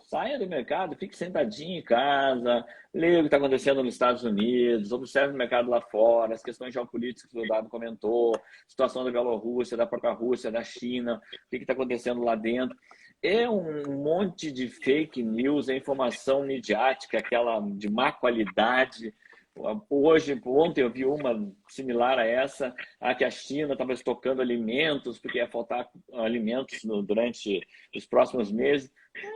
saia do mercado, fique sentadinho em casa, leia o que está acontecendo nos Estados Unidos, observe o mercado lá fora, as questões geopolíticas que o Dado comentou, situação da Bielorrússia, da própria Rússia, da China, o que está acontecendo lá dentro. É um monte de fake news, é informação midiática, aquela de má qualidade. Ontem eu vi uma similar a essa, que a China estava estocando alimentos, porque ia faltar alimentos durante os próximos meses.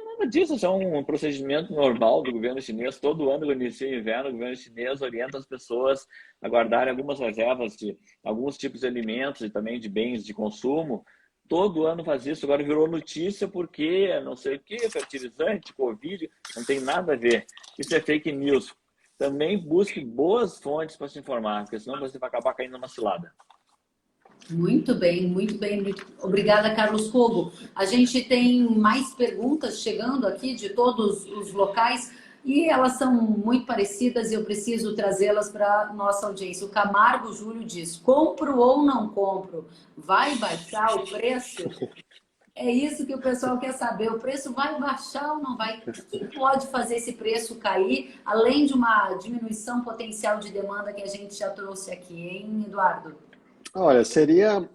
Nada disso, isso é um procedimento normal do governo chinês. Todo ano, quando inicia o inverno, o governo chinês orienta as pessoas a guardarem algumas reservas de alguns tipos de alimentos e também de bens de consumo. Todo ano faz isso, agora virou notícia porque não sei o que, fertilizante, Covid, não tem nada a ver. Isso é fake news. Também busque boas fontes para se informar, porque senão você vai acabar caindo numa cilada. Muito bem, muito bem. Muito obrigada, Carlos Fogo. A gente tem mais perguntas chegando aqui de todos os locais e elas são muito parecidas e eu preciso trazê-las para a nossa audiência. O Camargo Júlio diz: compro ou não compro? Vai baixar o preço? É isso que o pessoal quer saber. O preço vai baixar ou não vai? O que pode fazer esse preço cair, além de uma diminuição potencial de demanda que a gente já trouxe aqui, hein, Eduardo? Olha, seria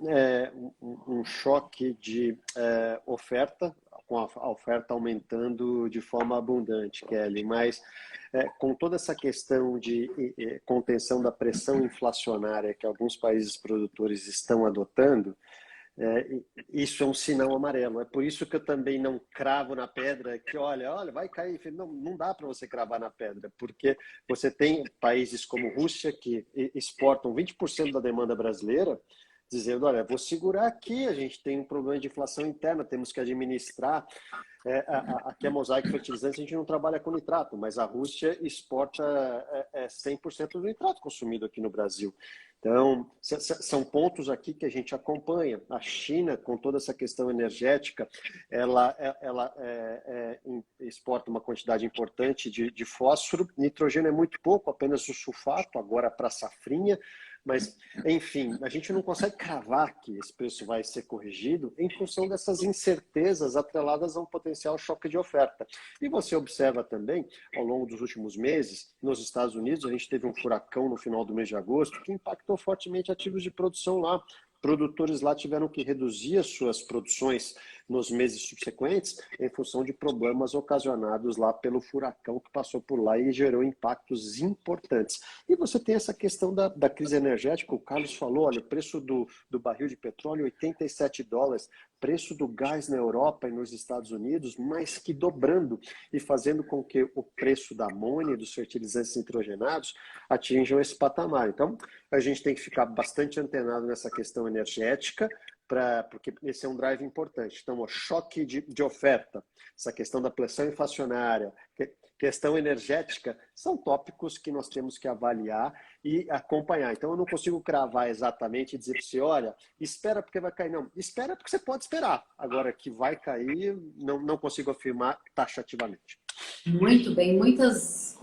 um choque de oferta, com a oferta aumentando de forma abundante, Kelly, mas com toda essa questão de contenção da pressão inflacionária que alguns países produtores estão adotando, isso é um sinal amarelo. É por isso que eu também não cravo na pedra que, olha, vai cair. Não, não dá para você cravar na pedra, porque você tem países como Rússia que exportam 20% da demanda brasileira, dizendo, olha, vou segurar aqui, a gente tem um problema de inflação interna, temos que administrar. Aqui a Mosaic Fertilizantes a gente não trabalha com nitrato, mas a Rússia exporta 100% do nitrato consumido aqui no Brasil. Então, são pontos aqui que a gente acompanha. A China, com toda essa questão energética, ela exporta uma quantidade importante de fósforo. Nitrogênio é muito pouco, apenas o sulfato, agora para a safrinha. Mas, enfim, a gente não consegue cravar que esse preço vai ser corrigido em função dessas incertezas atreladas a um potencial choque de oferta. E você observa também, ao longo dos últimos meses, nos Estados Unidos, a gente teve um furacão no final do mês de agosto que impactou fortemente ativos de produção lá. Produtores lá tiveram que reduzir as suas produções nos meses subsequentes em função de problemas ocasionados lá pelo furacão que passou por lá e gerou impactos importantes. E você tem essa questão da crise energética, o Carlos falou, olha, o preço do barril de petróleo, $87, preço do gás na Europa e nos Estados Unidos, mais que dobrando e fazendo com que o preço da amônia e dos fertilizantes nitrogenados atinjam esse patamar. Então, a gente tem que ficar bastante antenado nessa questão energética, porque esse é um drive importante. Então, o choque de oferta, essa questão da pressão inflacionária, questão energética, são tópicos que nós temos que avaliar e acompanhar. Então, eu não consigo cravar exatamente e dizer para você, olha, espera porque vai cair. Não, espera porque você pode esperar. Agora, que vai cair, não consigo afirmar taxativamente. Muito bem, muitos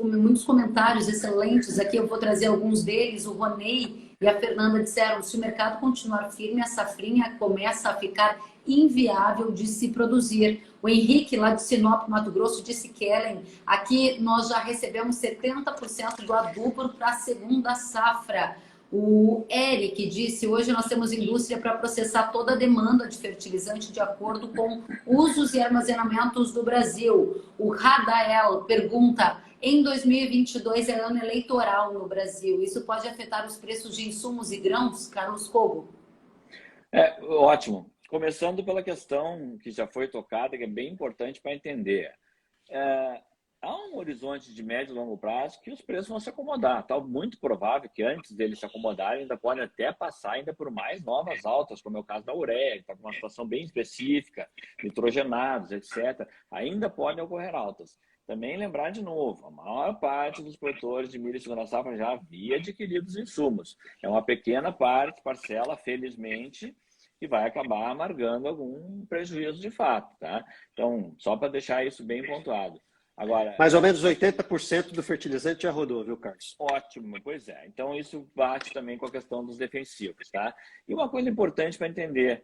comentários excelentes aqui, eu vou trazer alguns deles. O Ronei e a Fernanda disseram, se o mercado continuar firme, a safrinha começa a ficar inviável de se produzir. O Henrique, lá de Sinop, Mato Grosso, disse, Kellen, aqui nós já recebemos 70% do adubo para a segunda safra. O Eric disse, hoje nós temos indústria para processar toda a demanda de fertilizante de acordo com usos e armazenamentos do Brasil. O Radael pergunta, em 2022 é ano eleitoral no Brasil, isso pode afetar os preços de insumos e grãos? Carlos Cogo. Ótimo. Começando pela questão que já foi tocada, que é bem importante para entender. há um horizonte de médio e longo prazo que os preços vão se acomodar. Está muito provável que antes deles se acomodarem, ainda podem até passar ainda por mais novas altas, como é o caso da ureia, que está com uma situação bem específica, nitrogenados, etc. Ainda podem ocorrer altas. Também lembrar de novo, a maior parte dos produtores de milho e segunda safra já havia adquirido os insumos. É uma pequena parcela, felizmente, que vai acabar amargando algum prejuízo de fato, tá? Então, só para deixar isso bem pontuado. Agora, mais ou menos 80% do fertilizante já rodou, viu, Carlos? ótimo, pois é. Então, isso bate também com a questão dos defensivos, tá? E uma coisa importante para entender,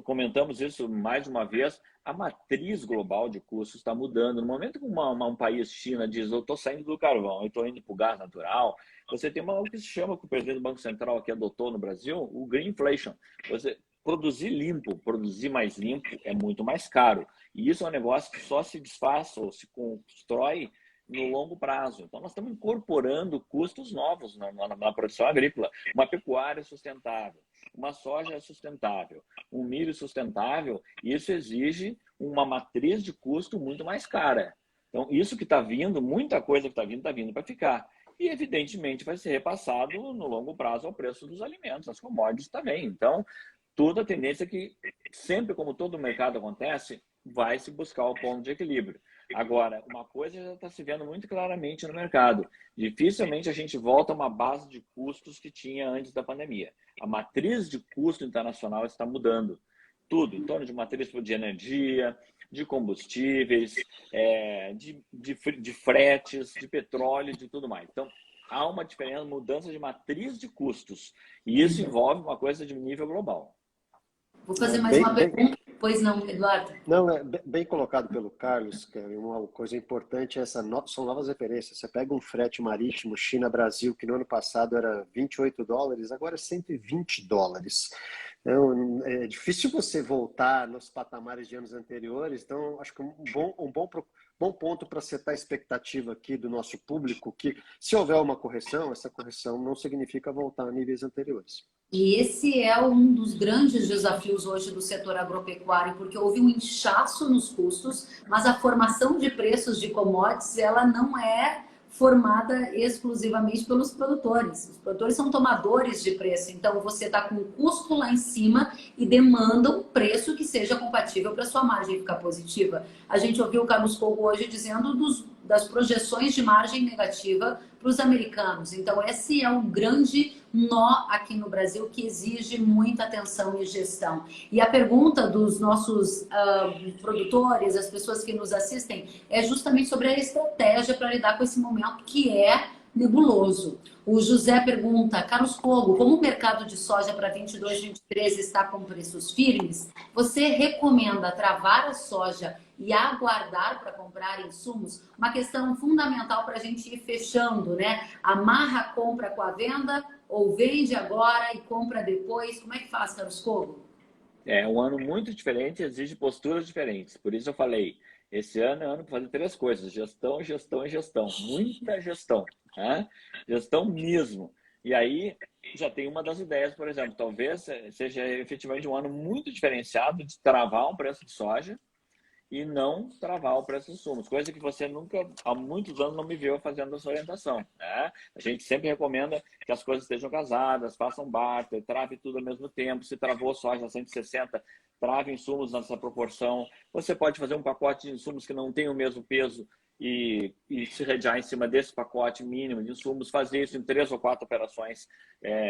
comentamos isso mais uma vez, a matriz global de custos está mudando. No momento que um país, China, diz, eu estou saindo do carvão, eu estou indo para o gás natural, você tem o que se chama, que o presidente do Banco Central aqui adotou no Brasil, o Green Inflation. Você produzir limpo, produzir mais limpo é muito mais caro. E isso é um negócio que só se desfaz ou se constrói no longo prazo. Então, nós estamos incorporando custos novos na produção agrícola. Uma pecuária sustentável, uma soja sustentável, um milho sustentável, isso exige uma matriz de custo muito mais cara. Então, isso que está vindo, muita coisa que está vindo para ficar. E, evidentemente, vai ser repassado no longo prazo ao preço dos alimentos, as commodities também. Então, toda a tendência é que, sempre como todo mercado acontece, vai se buscar o ponto de equilíbrio. Agora, uma coisa já está se vendo muito claramente no mercado. Dificilmente a gente volta a uma base de custos que tinha antes da pandemia. A matriz de custo internacional está mudando. Tudo, em torno de matriz de energia, de combustíveis, de fretes, de petróleo, de tudo mais. Então, há uma diferença, mudança de matriz de custos. E isso envolve uma coisa de nível global. Vou fazer mais uma pergunta. Pois não, Eduardo? Não, é bem colocado pelo Carlos, Kelly. Uma coisa importante é são novas referências. Você pega um frete marítimo China-Brasil, que no ano passado era $28, agora é $120. Então, é difícil você voltar nos patamares de anos anteriores. Então, acho que um bom ponto para setar a expectativa aqui do nosso público, que se houver uma correção, essa correção não significa voltar a níveis anteriores. E esse é um dos grandes desafios hoje do setor agropecuário, porque houve um inchaço nos custos, mas a formação de preços de commodities, ela não é formada exclusivamente pelos produtores. Os produtores são tomadores de preço, então você está com o custo lá em cima e demanda um preço que seja compatível para sua margem ficar positiva. A gente ouviu o Carlos Fogo hoje dizendo das projeções de margem negativa para os americanos. Então, esse é um grande nó aqui no Brasil que exige muita atenção e gestão. E a pergunta dos nossos produtores, as pessoas que nos assistem, é justamente sobre a estratégia para lidar com esse momento que é nebuloso. O José pergunta, Carlos Fogo, como o mercado de soja para 22, 23 está com preços firmes, você recomenda travar a soja e aguardar para comprar insumos? Uma questão fundamental para a gente ir fechando, né? Amarra a compra com a venda ou vende agora e compra depois? Como é que faz, Carlos Fogo? É um ano muito diferente, exige posturas diferentes. Por isso eu falei, esse ano é ano para fazer 3 coisas: gestão, gestão e gestão. Muita gestão, né? Gestão mesmo. E aí já tem uma das ideias, por exemplo, talvez seja efetivamente um ano muito diferenciado de travar um preço de soja e não travar o preço dos insumos, coisa que você nunca, há muitos anos, não me viu fazendo essa orientação, né? A gente sempre recomenda que as coisas estejam casadas, façam barter, trave tudo ao mesmo tempo. Se travou soja a 160, trave insumos nessa proporção. Você pode fazer um pacote de insumos que não tem o mesmo peso e se redear em cima desse pacote mínimo de insumos, fazer isso em 3 ou 4 operações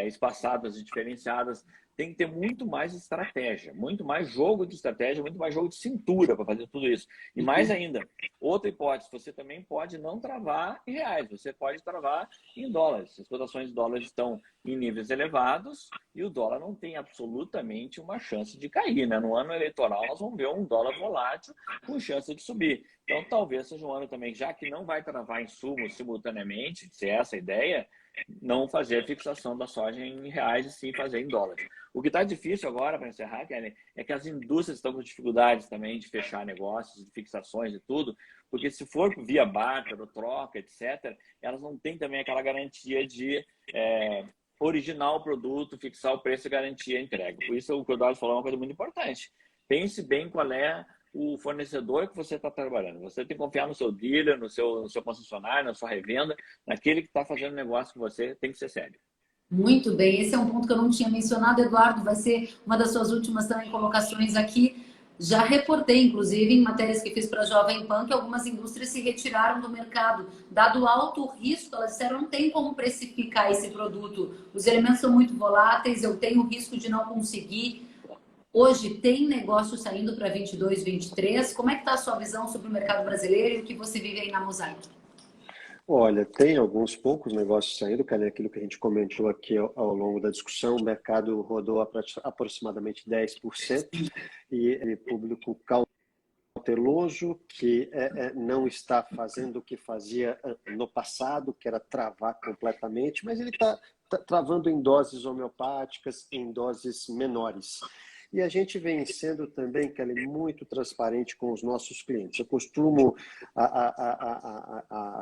espaçadas e diferenciadas. Tem que ter muito mais estratégia, muito mais jogo de estratégia, muito mais jogo de cintura para fazer tudo isso. E mais ainda, outra hipótese, você também pode não travar em reais, você pode travar em dólares. As cotações de dólares estão em níveis elevados e o dólar não tem absolutamente uma chance de cair, né? No ano eleitoral, nós vamos ver um dólar volátil com chance de subir. Então, talvez seja um ano também, já que não vai travar insumos simultaneamente, se é essa a ideia, não fazer a fixação da soja em reais e sim fazer em dólares. O que está difícil agora, para encerrar, Kelly, é que as indústrias estão com dificuldades também de fechar negócios, de fixações e tudo, porque se for via barter ou troca, etc., elas não têm também aquela garantia de originar o produto, fixar o preço e garantir a entrega. Por isso, o que o Eduardo falou é uma coisa muito importante. Pense bem qual é o fornecedor que você está trabalhando. Você tem que confiar no seu dealer, no seu concessionário, na sua revenda, naquele que está fazendo negócio com você, tem que ser sério. Muito bem, esse é um ponto que eu não tinha mencionado, Eduardo, vai ser uma das suas últimas também colocações aqui. Já reportei, inclusive, em matérias que fiz para a Jovem Pan, que algumas indústrias se retiraram do mercado. Dado o alto risco, elas disseram, não tem como precificar esse produto. Os elementos são muito voláteis, eu tenho o risco de não conseguir. Hoje tem negócio saindo para 22, 23. Como é que está a sua visão sobre o mercado brasileiro e o que você vive aí na Mosaic? Olha, tem alguns poucos negócios saindo, cara, aquilo que a gente comentou aqui ao longo da discussão, o mercado rodou aproximadamente 10% e público cauteloso que não está fazendo o que fazia no passado, que era travar completamente, mas ele está travando em doses homeopáticas, em doses menores. E a gente vem sendo também, Kelly, muito transparente com os nossos clientes. Eu costumo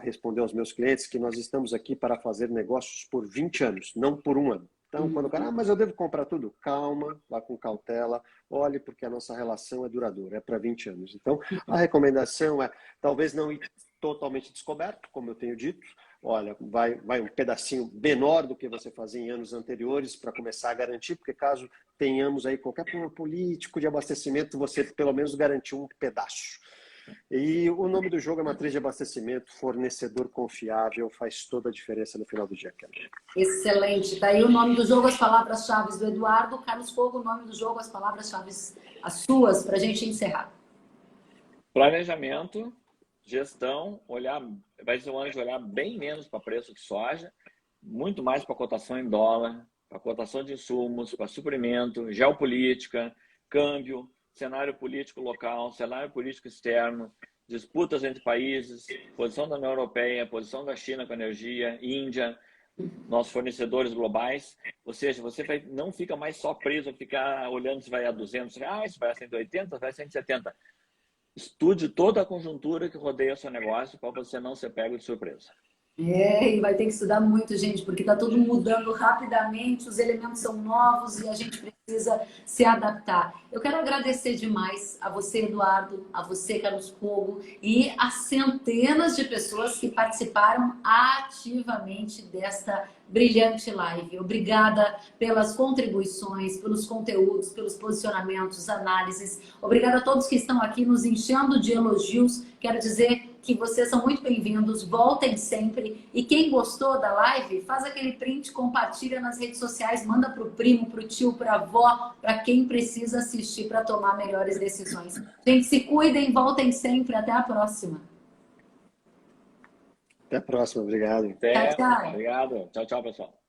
responder aos meus clientes que nós estamos aqui para fazer negócios por 20 anos, não por um ano. Então, quando o cara, mas eu devo comprar tudo? Calma, vá com cautela, olhe, porque a nossa relação é duradoura, é para 20 anos. Então, a recomendação é, talvez não ir totalmente descoberto, como eu tenho dito, olha, vai um pedacinho menor do que você fazia em anos anteriores para começar a garantir, porque caso tenhamos aí qualquer problema político de abastecimento, você pelo menos garantiu um pedaço. E o nome do jogo é matriz de abastecimento, fornecedor confiável, faz toda a diferença no final do dia, Kelly. Excelente. Daí o nome do jogo, as palavras-chave do Eduardo. Carlos Fogo, o nome do jogo, as palavras-chave, as suas, para a gente encerrar. Planejamento, gestão, vai ser um ano de olhar bem menos para preço de soja, muito mais para cotação em dólar, para cotação de insumos, para suprimento, geopolítica, câmbio, cenário político local, cenário político externo, disputas entre países, posição da União Europeia, posição da China com energia, Índia, nossos fornecedores globais. Ou seja, você não fica mais só preso a ficar olhando se vai a 200 reais, se vai a 180, se vai a 170. Estude toda a conjuntura que rodeia o seu negócio para você não ser pego de surpresa. E vai ter que estudar muito, gente, porque está tudo mudando rapidamente, os elementos são novos e a gente precisa se adaptar. Eu quero agradecer demais a você, Eduardo, a você, Carlos Fogo, e as centenas de pessoas que participaram ativamente desta brilhante live. Obrigada pelas contribuições, pelos conteúdos, pelos posicionamentos, análises. Obrigada a todos que estão aqui nos enchendo de elogios. Quero dizer que vocês são muito bem-vindos, voltem sempre. E quem gostou da live, faz aquele print, compartilha nas redes sociais, manda para o primo, para o tio, para a avó, para quem precisa assistir para tomar melhores decisões. Gente, se cuidem, voltem sempre. Até a próxima. Até a próxima, obrigado. Até, Tchau, tchau. obrigado. Tchau, tchau, pessoal.